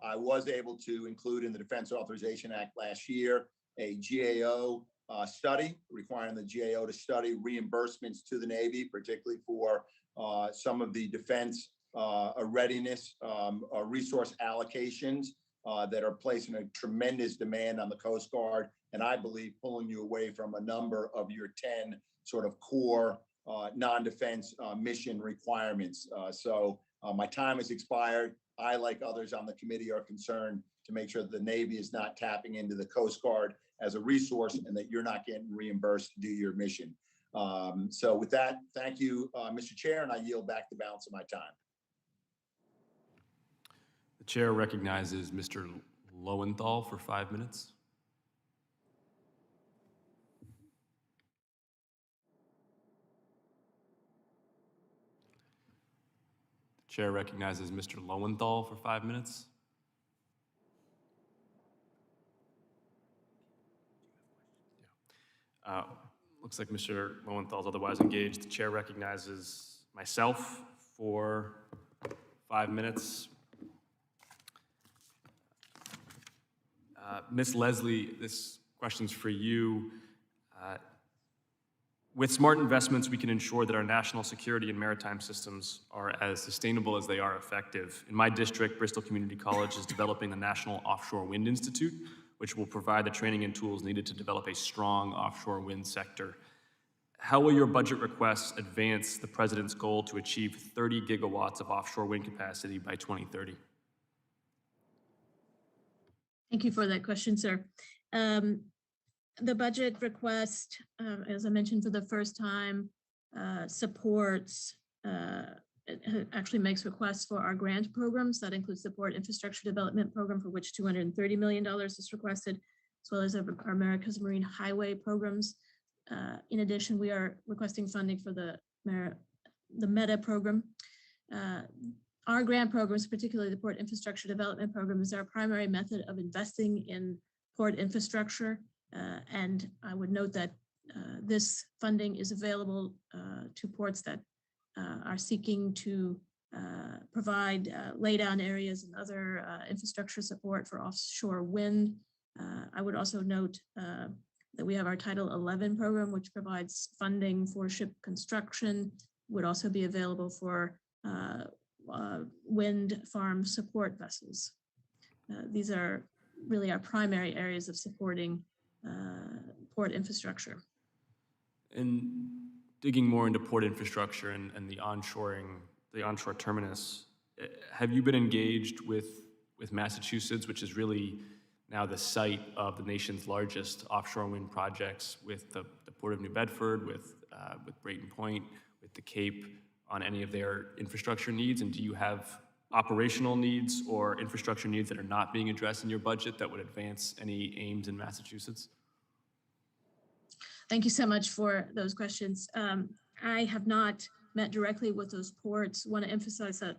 Speaker 14: I was able to include in the Defense Authorization Act last year a GAO study requiring the GAO to study reimbursements to the Navy, particularly for some of the defense readiness resource allocations that are placing a tremendous demand on the Coast Guard, and I believe pulling you away from a number of your 10 sort of core non-defense mission requirements. So my time has expired. I, like others on the committee, are concerned to make sure that the Navy is not tapping into the Coast Guard as a resource and that you're not getting reimbursed to do your mission. So with that, thank you, Mr. Chair, and I yield back the balance of my time.
Speaker 11: The chair recognizes Mr. Lowenthal for 5 minutes. The chair recognizes Mr. Lowenthal for 5 minutes. Looks like Mr. Lowenthal is otherwise engaged. The chair recognizes myself for 5 minutes. Ms. Leslie, this question's for you. With smart investments, we can ensure that our national security and maritime systems are as sustainable as they are effective. In my district, Bristol Community College is developing the National Offshore Wind Institute, which will provide the training and tools needed to develop a strong offshore wind sector. How will your budget requests advance the President's goal to achieve 30 gigawatts of offshore wind capacity by 2030?
Speaker 3: Thank you for that question, sir. The budget request, as I mentioned for the first time, supports, it actually makes requests for our grant programs. That includes the Port Infrastructure Development Program, for which $230 million is requested, as well as our America's Marine Highway programs. In addition, we are requesting funding for the META program. Our grant programs, particularly the Port Infrastructure Development Program, is our primary method of investing in port infrastructure. And I would note that this funding is available to ports that are seeking to provide laydown areas and other infrastructure support for offshore wind. I would also note that we have our Title 11 program, which provides funding for ship construction, would also be available for wind farm support vessels. These are really our primary areas of supporting port infrastructure.
Speaker 11: And digging more into port infrastructure and the onshoring, the onshore terminus, have you been engaged with Massachusetts, which is really now the site of the nation's largest offshore wind projects, with the Port of New Bedford, with Brayton Point, with the Cape, on any of their infrastructure needs? And do you have operational needs or infrastructure needs that are not being addressed in your budget that would advance any aims in Massachusetts?
Speaker 3: Thank you so much for those questions. I have not met directly with those ports. Want to emphasize that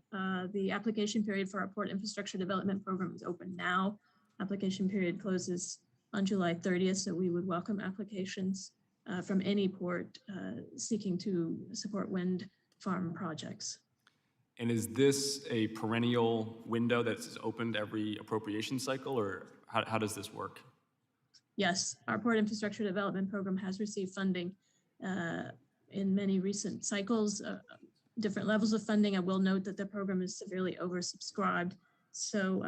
Speaker 3: the application period for our Port Infrastructure Development Program is open now. Application period closes on July 30th, so we would welcome applications from any port seeking to support wind farm projects.
Speaker 11: And is this a perennial window that's opened every appropriation cycle, or how does this work?
Speaker 3: Yes, our Port Infrastructure Development Program has received funding in many recent cycles, different levels of funding. I will note that the program is severely oversubscribed. So,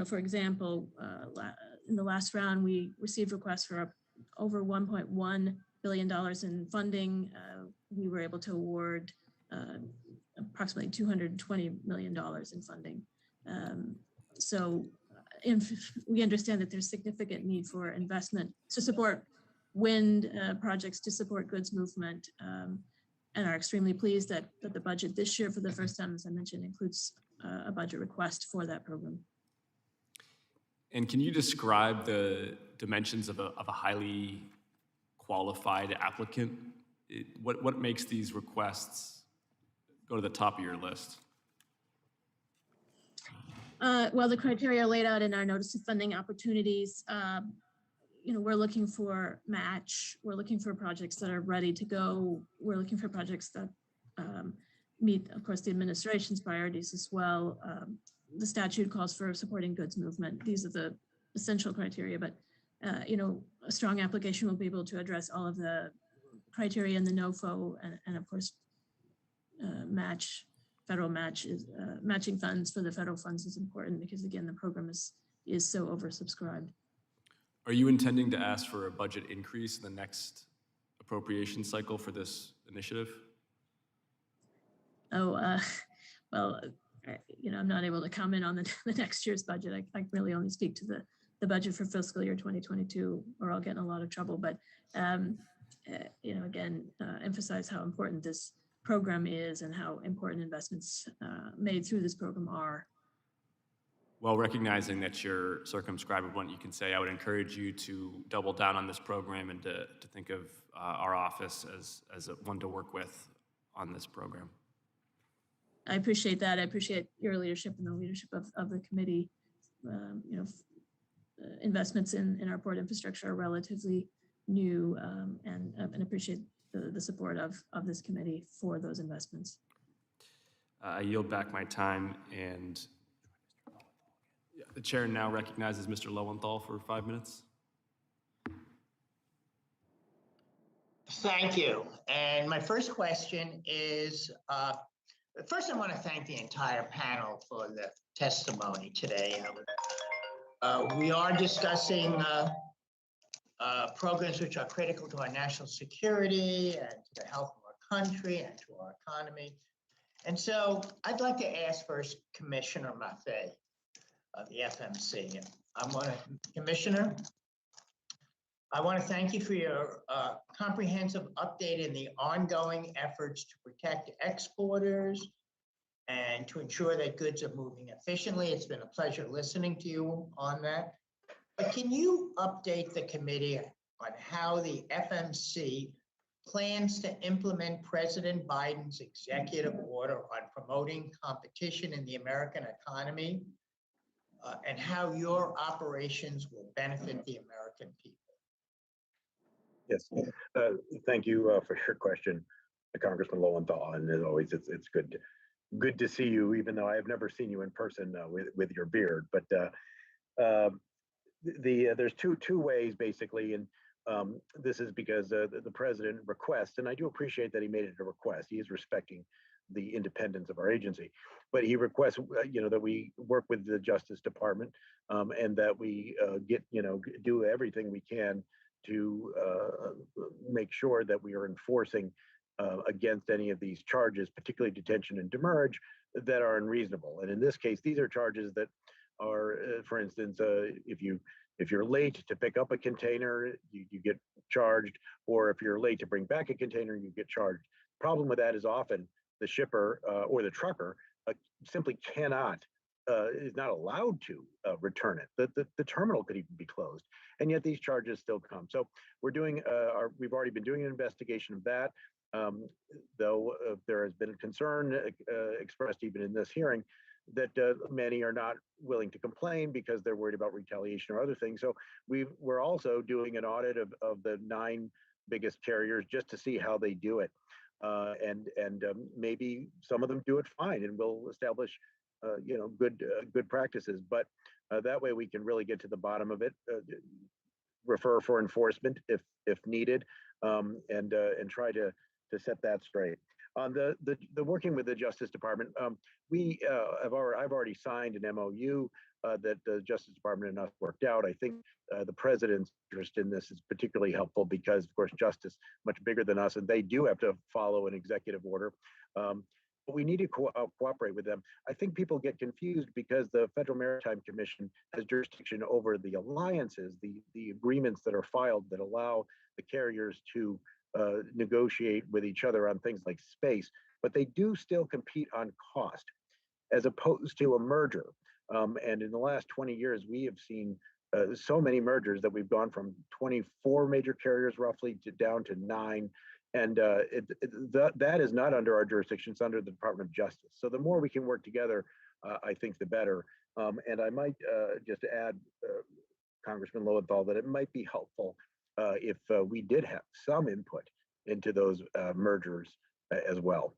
Speaker 3: for example, in the last round, we received requests for over $1.1 billion in funding. We were able to award approximately $220 million in funding. We understand that there's significant need for investment to support wind projects, to support goods movement, and are extremely pleased that the budget this year, for the first time, as I mentioned, includes a budget request for that program.
Speaker 11: And can you describe the dimensions of a highly qualified applicant? What makes these requests go to the top of your list?
Speaker 3: Well, the criteria laid out in our notice of funding opportunities. We're looking for match. We're looking for projects that are ready to go. We're looking for projects that meet, of course, the administration's priorities as well. The statute calls for supporting goods movement. These are the essential criteria, but a strong application will be able to address all of the criteria in the NOFO, and of course, federal match is matching funds for the federal funds is important because, again, the program is so oversubscribed.
Speaker 11: Are you intending to ask for a budget increase in the next appropriation cycle for this initiative?
Speaker 3: Well, I'm not able to comment on the next year's budget. I really only speak to the budget for fiscal year 2022, or I'll get in a lot of trouble. But again, emphasize how important this program is and how important investments made through this program are.
Speaker 11: Well, recognizing that you're circumscribed with what you can say, I would encourage you to double down on this program and to think of our office as one to work with on this program.
Speaker 3: I appreciate that. I appreciate your leadership and the leadership of the committee. Investments in our port infrastructure are relatively new, and appreciate the support of this committee for those investments.
Speaker 11: I yield back my time, and the chair now recognizes Mr. Lowenthal for 5 minutes.
Speaker 15: Thank you. And my first question is, first I want to thank the entire panel for the testimony today. We are discussing programs which are critical to our national security and to the health of our country and to our economy. And so I'd like to ask first Commissioner Maffei of the FMC. Commissioner, I want to thank you for your comprehensive update in the ongoing efforts to protect exporters and to ensure that goods are moving efficiently. It's been a pleasure listening to you on that. But can you update the committee on how the FMC plans to implement President Biden's executive order on promoting competition in the American economy, and how your operations will benefit the American people?
Speaker 2: Yes, thank you for your question. Congressman Lowenthal, and as always, it's good to see you, even though I have never seen you in person with your beard. But there's two ways basically, and this is because the president requests, and I do appreciate that he made it a request. He is respecting the independence of our agency, but he requests, that we work with the Justice Department, and that we do everything we can to make sure that we are enforcing against any of these charges, particularly detention and demurrage, that are unreasonable. And in this case, these are charges that are, for instance, if you're late to pick up a container, you get charged, or if you're late to bring back a container, you get charged. Problem with that is often the shipper or the trucker simply is not allowed to return it. The terminal could even be closed, and yet these charges still come. So we're doing we've already been doing an investigation of that. Though there has been a concern expressed even in this hearing that many are not willing to complain because they're worried about retaliation or other things. So we're also doing an audit of the 9 biggest carriers just to see how they do it. And maybe some of them do it fine, and we'll establish good practices. But that way we can really get to the bottom of it, refer for enforcement if needed, and try to set that straight. On the working with the Justice Department, I've already signed an MOU that the Justice Department and us worked out. I think the president's interest in this is particularly helpful because, of course, Justice much bigger than us, and they do have to follow an executive order. But we need to cooperate with them. I think people get confused because the Federal Maritime Commission has jurisdiction over the alliances, the agreements that are filed that allow the carriers to negotiate with each other on things like space, but they do still compete on cost as opposed to a merger. And in the last 20 years, we have seen so many mergers that we've gone from 24 major carriers roughly down to 9. And that is not under our jurisdiction, it's under the Department of Justice. So the more we can work together, I think the better. And I might just add, Congressman Lowenthal, that it might be helpful if we did have some input into those mergers as well.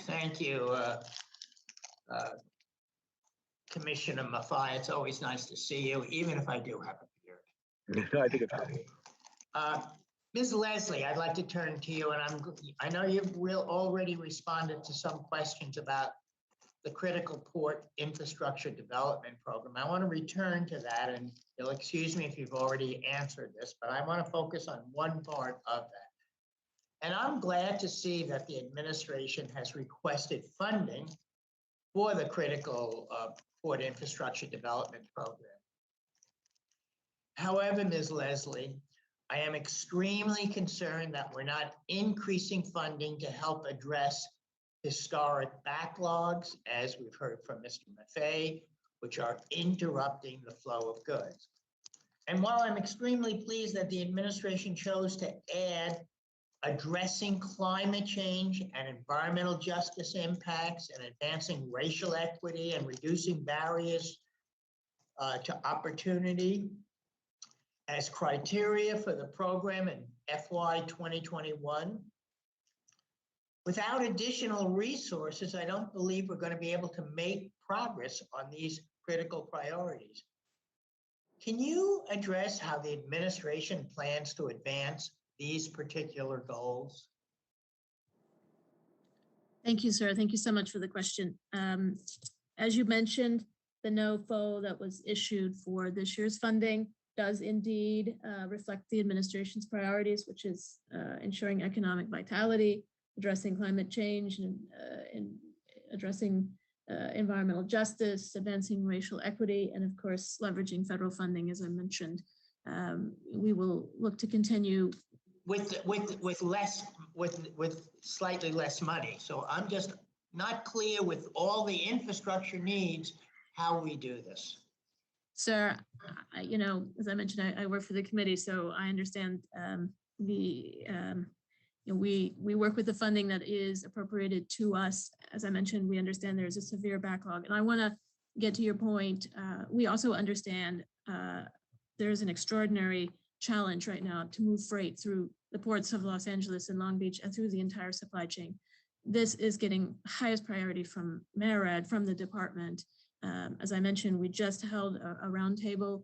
Speaker 15: Thank you, Commissioner Maffei. It's always nice to see you, even if I do have a beard.
Speaker 2: I think it's good.
Speaker 15: Ms. Leslie, I'd like to turn to you, and I know you've already responded to some questions about the Critical Port Infrastructure Development Program. I want to return to that, and you'll excuse me if you've already answered this, but I want to focus on one part of that. And I'm glad to see that the administration has requested funding for the Critical Port Infrastructure Development Program. However, Ms. Leslie, I am extremely concerned that we're not increasing funding to help address historic backlogs, as we've heard from Mr. Maffei, which are interrupting the flow of goods. And while I'm extremely pleased that the administration chose to add addressing climate change and environmental justice impacts and advancing racial equity and reducing barriers to opportunity as criteria for the program in FY 2021, without additional resources, I don't believe we're going to be able to make progress on these critical priorities. Can you address how the administration plans to advance these particular goals?
Speaker 3: Thank you, sir. Thank you so much for the question. As you mentioned, the NOFO that was issued for this year's funding does indeed reflect the administration's priorities, which is ensuring economic vitality, addressing climate change, and addressing environmental justice, advancing racial equity, and of course, leveraging federal funding, as I mentioned. We will look to continue
Speaker 15: with slightly less money. So I'm just not clear with all the infrastructure needs how we do this.
Speaker 3: Sir, as I mentioned, I work for the committee, so I understand we work with the funding that is appropriated to us. As I mentioned, we understand there's a severe backlog. And I want to get to your point. We also understand there's an extraordinary challenge right now to move freight through the ports of Los Angeles and Long Beach and through the entire supply chain. This is getting highest priority from MARAD, from the department. As I mentioned, we just held a roundtable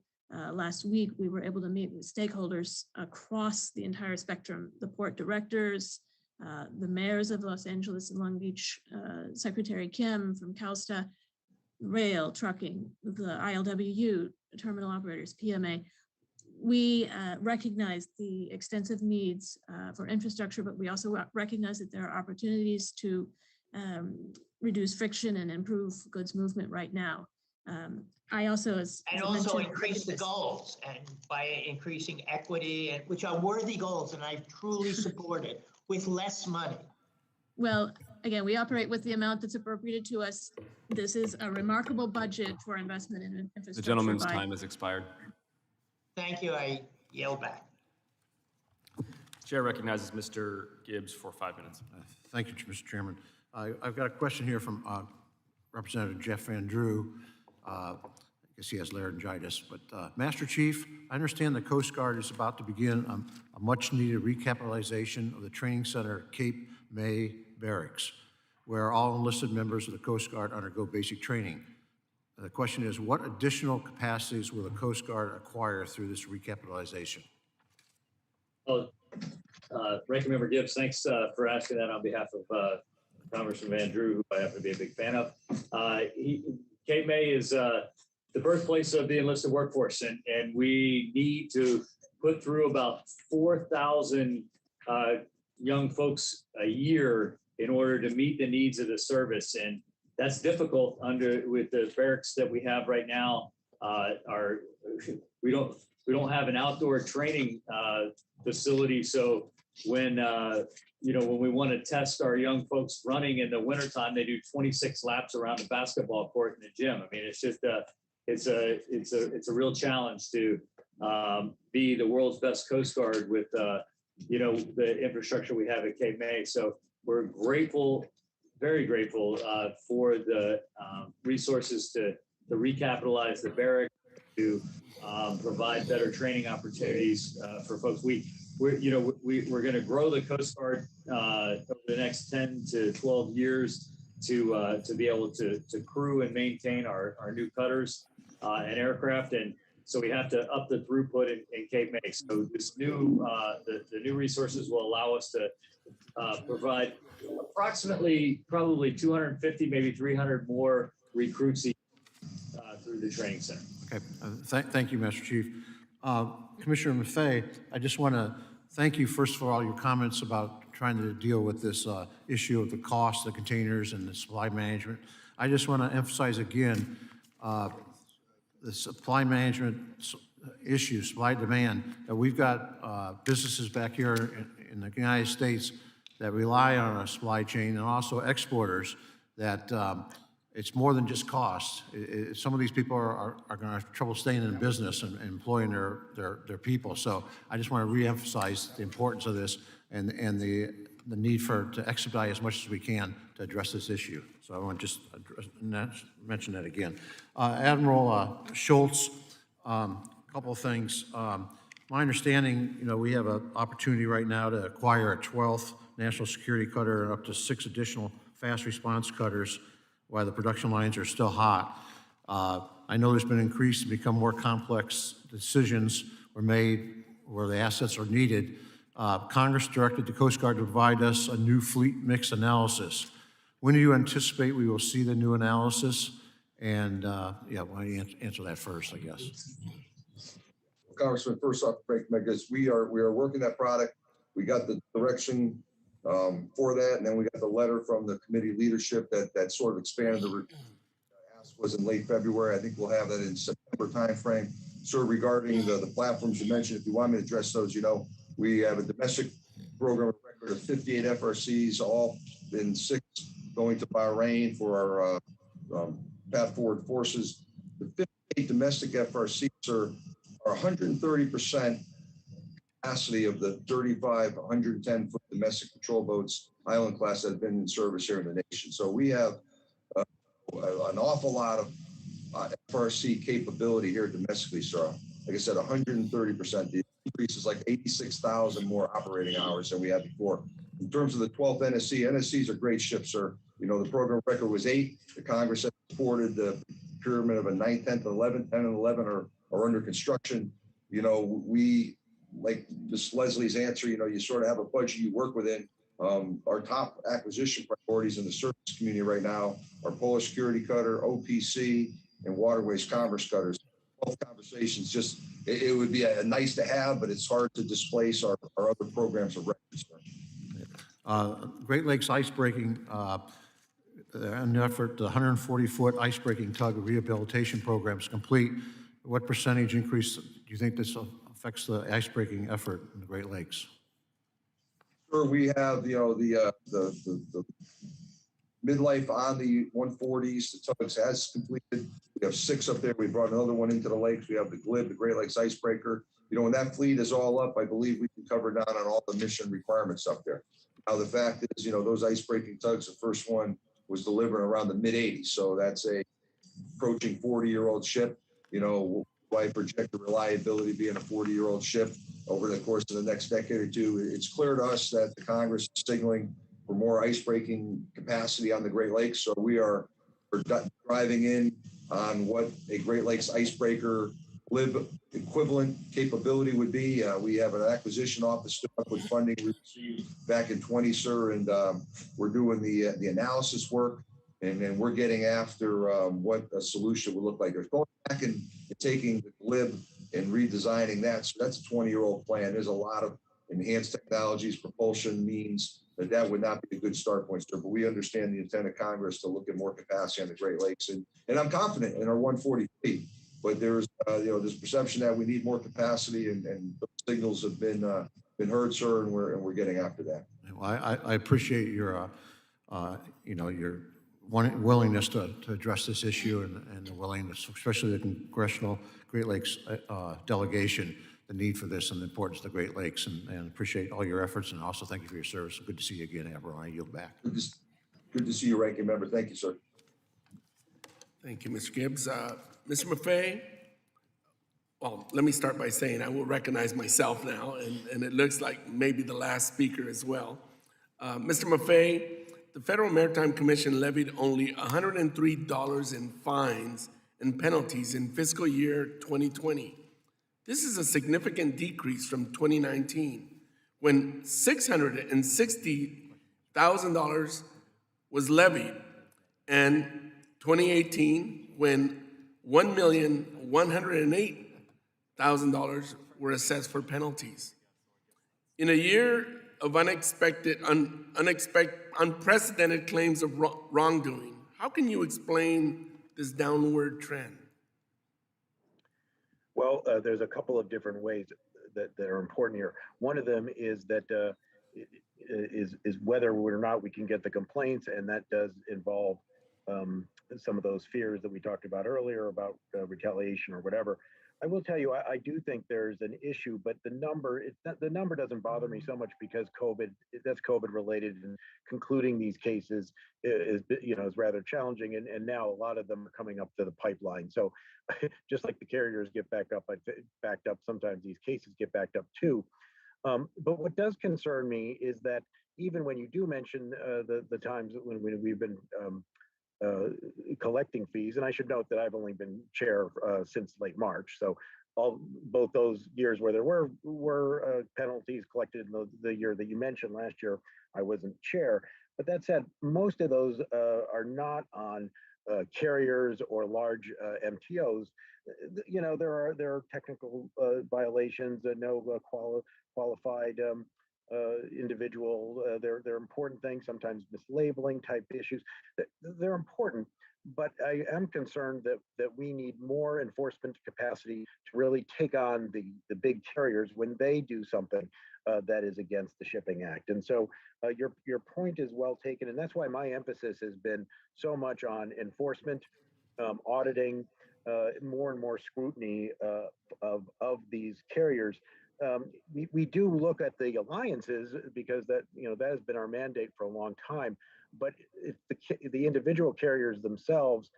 Speaker 3: last week. We were able to meet with stakeholders across the entire spectrum, the port directors, the mayors of Los Angeles and Long Beach, Secretary Kim from CalSTA, rail, trucking, the ILWU, terminal operators, PMA. We recognize the extensive needs for infrastructure, but we also recognize that there are opportunities to reduce friction and improve goods movement right now. I also, as
Speaker 15: And
Speaker 3: I
Speaker 15: also
Speaker 3: mentioned,
Speaker 15: increase the goals, and by increasing equity, and which are worthy goals, and I truly support it, with less money.
Speaker 3: Well, again, we operate with the amount that's appropriated to us. This is a remarkable budget for investment in infrastructure.
Speaker 11: The gentleman's time has expired.
Speaker 15: Thank you. I yield back.
Speaker 11: Chair recognizes Mr. Gibbs for 5 minutes.
Speaker 6: Thank you, Mr. Chairman. I've got a question here from Representative Jeff Van Drew. I guess he has laryngitis, but Master Chief, I understand the Coast Guard is about to begin a much-needed recapitalization of the training center at Cape May Barracks, where all enlisted members of the Coast Guard undergo basic training. The question is, what additional capacities will the Coast Guard acquire through this recapitalization?
Speaker 9: Well, Ranking Member Gibbs, thanks for asking that on behalf of Congressman Van Drew, who I happen to be a big fan of. Cape May is the birthplace of the enlisted workforce, and we need to put through about 4,000 young folks a year in order to meet the needs of the service. And that's difficult with the barracks that we have right now. We don't have an outdoor training facility. So when we want to test our young folks running in the wintertime, they do 26 laps around the basketball court in the gym. I mean, it's just it's a real challenge to be the world's best Coast Guard with the infrastructure we have at Cape May. So we're grateful, very grateful for the resources to recapitalize the barrack, to provide better training opportunities for folks. We're going to grow the Coast Guard over the next 10 to 12 years to be able to crew and maintain our new cutters and aircraft. And so we have to up the throughput in Cape May. So this new the new resources will allow us to provide approximately probably 250, maybe 300 more recruits through the training center.
Speaker 6: Okay, thank you, Master Chief. Commissioner Maffei, I just want to thank you first for all your comments about trying to deal with this issue of the cost, the containers, and the supply management. I just want to emphasize again, the supply management issue, supply demand, that we've got businesses back here in the United States that rely on a supply chain, and also exporters that it's more than just cost. Some of these people are going to have trouble staying in business and employing their people. So I just want to reemphasize the importance of this and the need to expedite as much as we can to address this issue. So I want to just mention that again. Admiral Schultz, a couple of things. My understanding, we have an opportunity right now to acquire a 12th national security cutter and up to 6 additional fast response cutters while the production lines are still hot. I know there's been an increase to become more complex decisions were made where the assets are needed. Congress directed the Coast Guard to provide us a new fleet mix analysis. When do you anticipate we will see the new analysis? And why don't you answer that first, I guess.
Speaker 8: Congressman, first off, because we are working that product. We got the direction for that, and then we got the letter from the committee leadership that sort of expanded the ask was in late February. I think we'll have that in September timeframe. So regarding the platforms you mentioned, if you want me to address those, we have a domestic program record of 58 FRCs, all in 6 going to Bahrain for our path forward forces. The 58 domestic FRCs are 130% capacity of the 35 110-foot domestic patrol boats, island class, that have been in service here in the nation. So we have an awful lot of FRC capability here domestically, sir. Like I said, 130%. increase is like 86,000 more operating hours than we had before. In terms of the 12th NSC, NSCs are great ships, sir. You know, the program record was 8. The Congress has supported the procurement of a 9th, 10th, 11th, 10 and 11 are under construction. You know, we, like Ms. Leslie's answer, you know, you sort of have a budget you work within. Our top acquisition priorities in the service community right now are Polar Security Cutter, OPC, and Waterways Commerce Cutters. Both conversations, just, it would be a nice to have, but it's hard to displace our other programs of record.
Speaker 6: Great Lakes Icebreaking, an effort, the 140-foot icebreaking tug rehabilitation program is complete. What percentage increase do you think this affects the icebreaking effort in the Great Lakes?
Speaker 8: Sure, we have, you know, the midlife on the 140s, the tugs has completed. We have 6 up there. We brought another one into the lakes. We have the GLIB, the Great Lakes Icebreaker. You know, when that fleet is all up, I believe we can cover down on all the mission requirements up there. Now, the fact is, you know, those icebreaking tugs, the first one was delivered around the mid-80s. So that's a approaching 40-year-old ship. You know, I project the reliability being a 40-year-old ship over the course of the next decade or two. It's clear to us that the Congress is signaling for more icebreaking capacity on the Great Lakes. So we're driving in on what a Great Lakes icebreaker LIB equivalent capability would be. We have an acquisition office with funding we received back in 20, sir, and we're doing the analysis work, and then we're getting after what a solution would look like. There's going back and taking the LIB and redesigning that. So that's a 20-year-old plan. There's a lot of enhanced technologies, propulsion means that would not be a good start point, sir. But we understand the intent of Congress to look at more capacity on the Great Lakes, and I'm confident in our 140 feet. But there's you know, this perception that we need more capacity, and those signals have been heard, sir, and we're getting after that.
Speaker 6: Well, I appreciate your you know, your willingness to address this issue, and the willingness, especially the Congressional Great Lakes delegation, the need for this and the importance of the Great Lakes, and appreciate all your efforts, and also thank you for your service. Good to see you again, Admiral. I yield back.
Speaker 8: Good to see you, Ranking Member. Thank you, sir.
Speaker 5: Thank you, Mr. Gibbs. Mr. Maffei, well, let me start by saying I will recognize myself now, and it looks like maybe the last speaker as well. Mr. Maffei, the Federal Maritime Commission levied only $103 in fines and penalties in fiscal year 2020. This is a significant decrease from 2019, when $660,000 was levied, and 2018, when $1,108,000 were assessed for penalties. In a year of unprecedented claims of wrongdoing, how can you explain this downward trend?
Speaker 2: Well, there's a couple of different ways that are important here. One of them is that is whether or not we can get the complaints, and that does involve some of those fears that we talked about earlier about retaliation or whatever. I will tell you, I do think there's an issue, but the number doesn't bother me so much because that's COVID related, and concluding these cases is rather challenging, and now a lot of them are coming up to the pipeline. So just like the carriers get backed up, sometimes these cases get backed up too. But what does concern me is that even when you do mention the times when we've been collecting fees, and I should note that I've only been chair since late March, so both those years where there were penalties collected in the year that you mentioned last year, I wasn't chair. But that said, most of those are not on carriers or large MTOs. You know, there are technical violations, no qualified individual. They're important things, sometimes mislabeling type issues. They're important, but I am concerned that we need more enforcement capacity to really take on the big carriers when they do something that is against the Shipping Act. And so your point is well taken, and that's why my emphasis has been so much on enforcement, auditing, more and more scrutiny of these carriers. We do look at the alliances because that has been our mandate for a long time, but it's the individual carriers themselves,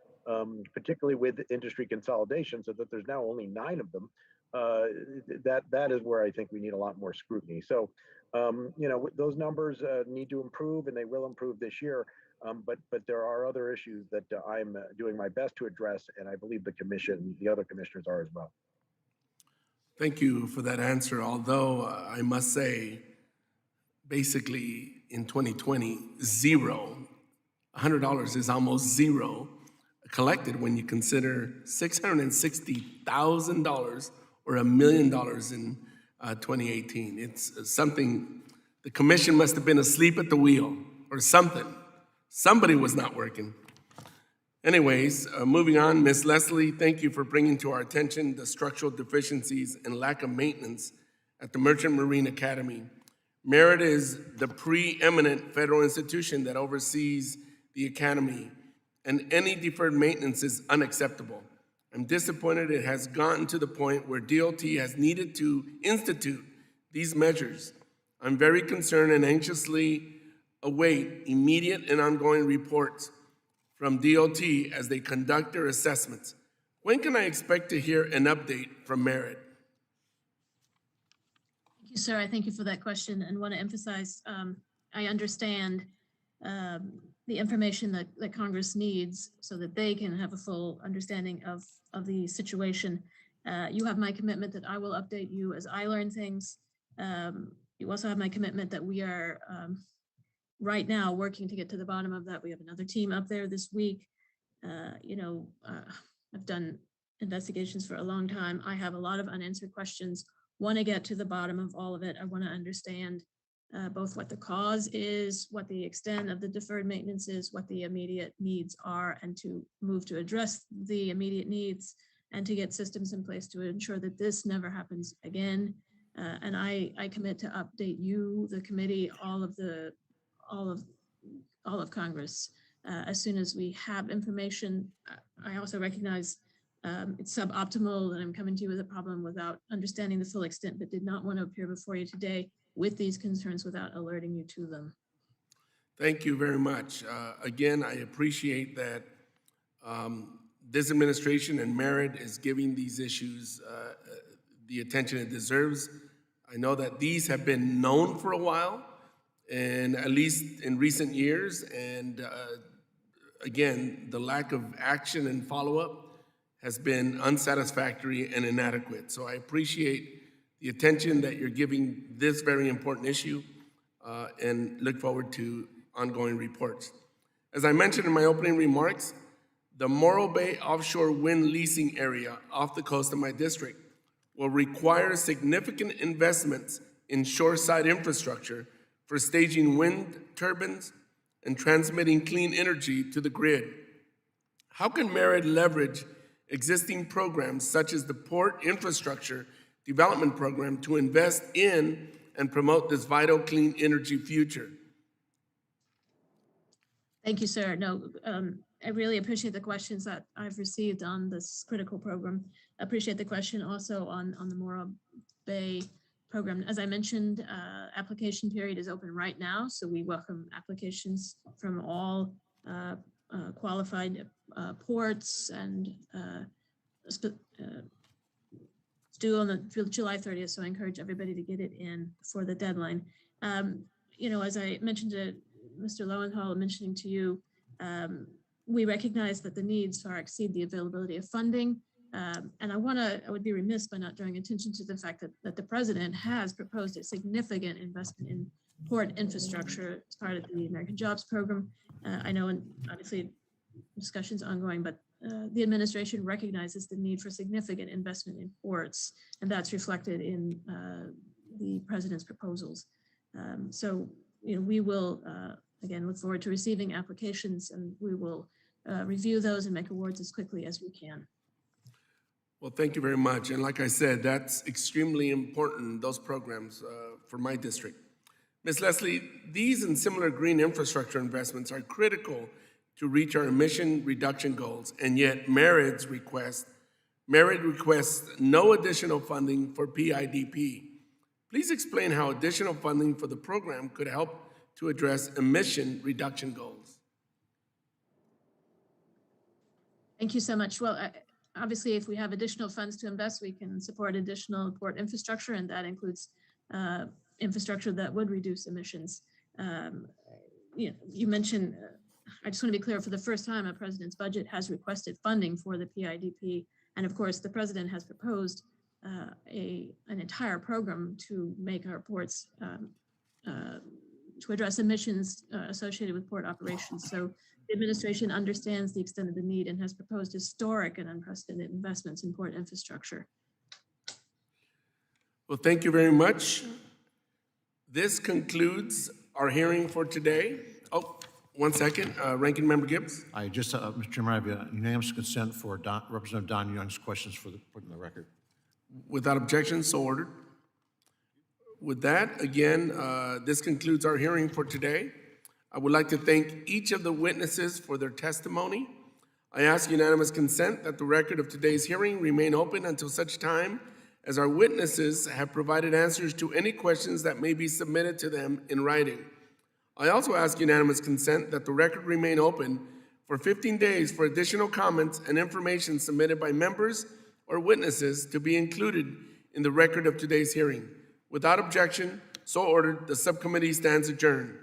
Speaker 2: particularly with industry consolidation, so that there's now only 9 of them. that is where I think we need a lot more scrutiny. So, those numbers need to improve, and they will improve this year. But there are other issues that I'm doing my best to address, and I believe the other commissioners are as well.
Speaker 5: Thank you for that answer. Although I must say, basically in 2020, $100 is almost zero collected when you consider $660,000 or $1 million in 2018. It's something, the commission must have been asleep at the wheel or something. Somebody was not working. Anyways, moving on, Ms. Leslie, thank you for bringing to our attention the structural deficiencies and lack of maintenance at the Merchant Marine Academy. Merit is the preeminent federal institution that oversees the academy, and any deferred maintenance is unacceptable. I'm disappointed it has gotten to the point where DOT has needed to institute these measures. I'm very concerned and anxiously await immediate and ongoing reports from DOT as they conduct their assessments. When can I expect to hear an update from Merit?
Speaker 3: Thank you, sir. I thank you for that question and want to emphasize, I understand the information that Congress needs so that they can have a full understanding of the situation. You have my commitment that I will update you as I learn things. You also have my commitment that we are right now working to get to the bottom of that. We have another team up there this week. I've done investigations for a long time. I have a lot of unanswered questions, want to get to the bottom of all of it. I want to understand both what the cause is, what the extent of the deferred maintenance is, what the immediate needs are, and to move to address the immediate needs and to get systems in place to ensure that this never happens again. And I commit to update you, the committee, all of Congress as soon as we have information. I also recognize it's suboptimal that I'm coming to you with a problem without understanding the full extent, but did not want to appear before you today with these concerns without alerting you to them.
Speaker 5: Thank you very much. Again, I appreciate that this administration and Merit is giving these issues the attention it deserves. I know that these have been known for a while, and at least in recent years, and again, the lack of action and follow-up has been unsatisfactory and inadequate. So I appreciate the attention that you're giving this very important issue and look forward to ongoing reports. As I mentioned in my opening remarks, the Morro Bay offshore wind leasing area off the coast of my district will require significant investments in shoreside infrastructure for staging wind turbines and transmitting clean energy to the grid. How can Merit leverage existing programs such as the Port Infrastructure Development Program to invest in and promote this vital clean energy future?
Speaker 3: Thank you, sir. No, I really appreciate the questions that I've received on this critical program. Appreciate the question also on the Morro Bay program. As I mentioned, application period is open right now, so we welcome applications from all qualified ports, and it's due on July 30th, so I encourage everybody to get it in before the deadline. As I mentioned to Mr. Lowenthal, mentioning to you, we recognize that the needs far exceed the availability of funding. And I would be remiss by not drawing attention to the fact that the president has proposed a significant investment in port infrastructure as part of the American Jobs Program. I know, and obviously discussions ongoing, but the administration recognizes the need for significant investment in ports, and that's reflected in the president's proposals. So, we will, again, look forward to receiving applications, and we will review those and make awards as quickly as we can.
Speaker 5: Well, thank you very much. And like I said, that's extremely important, those programs for my district. Ms. Leslie, these and similar green infrastructure investments are critical to reach our emission reduction goals, and yet Merit requests no additional funding for PIDP. Please explain how additional funding for the program could help to address emission reduction goals.
Speaker 3: Thank you so much. Well, Obviously, if we have additional funds to invest, we can support additional port infrastructure, and that includes infrastructure that would reduce emissions. You mentioned, I just want to be clear, for the first time, a president's budget has requested funding for the PIDP. And of course, the president has proposed an entire program to make our ports, to address emissions associated with port operations. So the administration understands the extent of the need and has proposed historic and unprecedented investments in port infrastructure.
Speaker 5: Well, thank you very much. This concludes our hearing for today. Oh, one second, Ranking Member Gibbs.
Speaker 6: I just, Mr. Chairman, I have unanimous consent for Representative Don Young's questions for put in the record.
Speaker 5: Without objection, so ordered. With that, again, this concludes our hearing for today. I would like to thank each of the witnesses for their testimony. I ask unanimous consent that the record of today's hearing remain open until such time as our witnesses have provided answers to any questions that may be submitted to them in writing. I also ask unanimous consent that the record remain open for 15 days for additional comments and information submitted by members or witnesses to be included in the record of today's hearing. Without objection, so ordered, the subcommittee stands adjourned.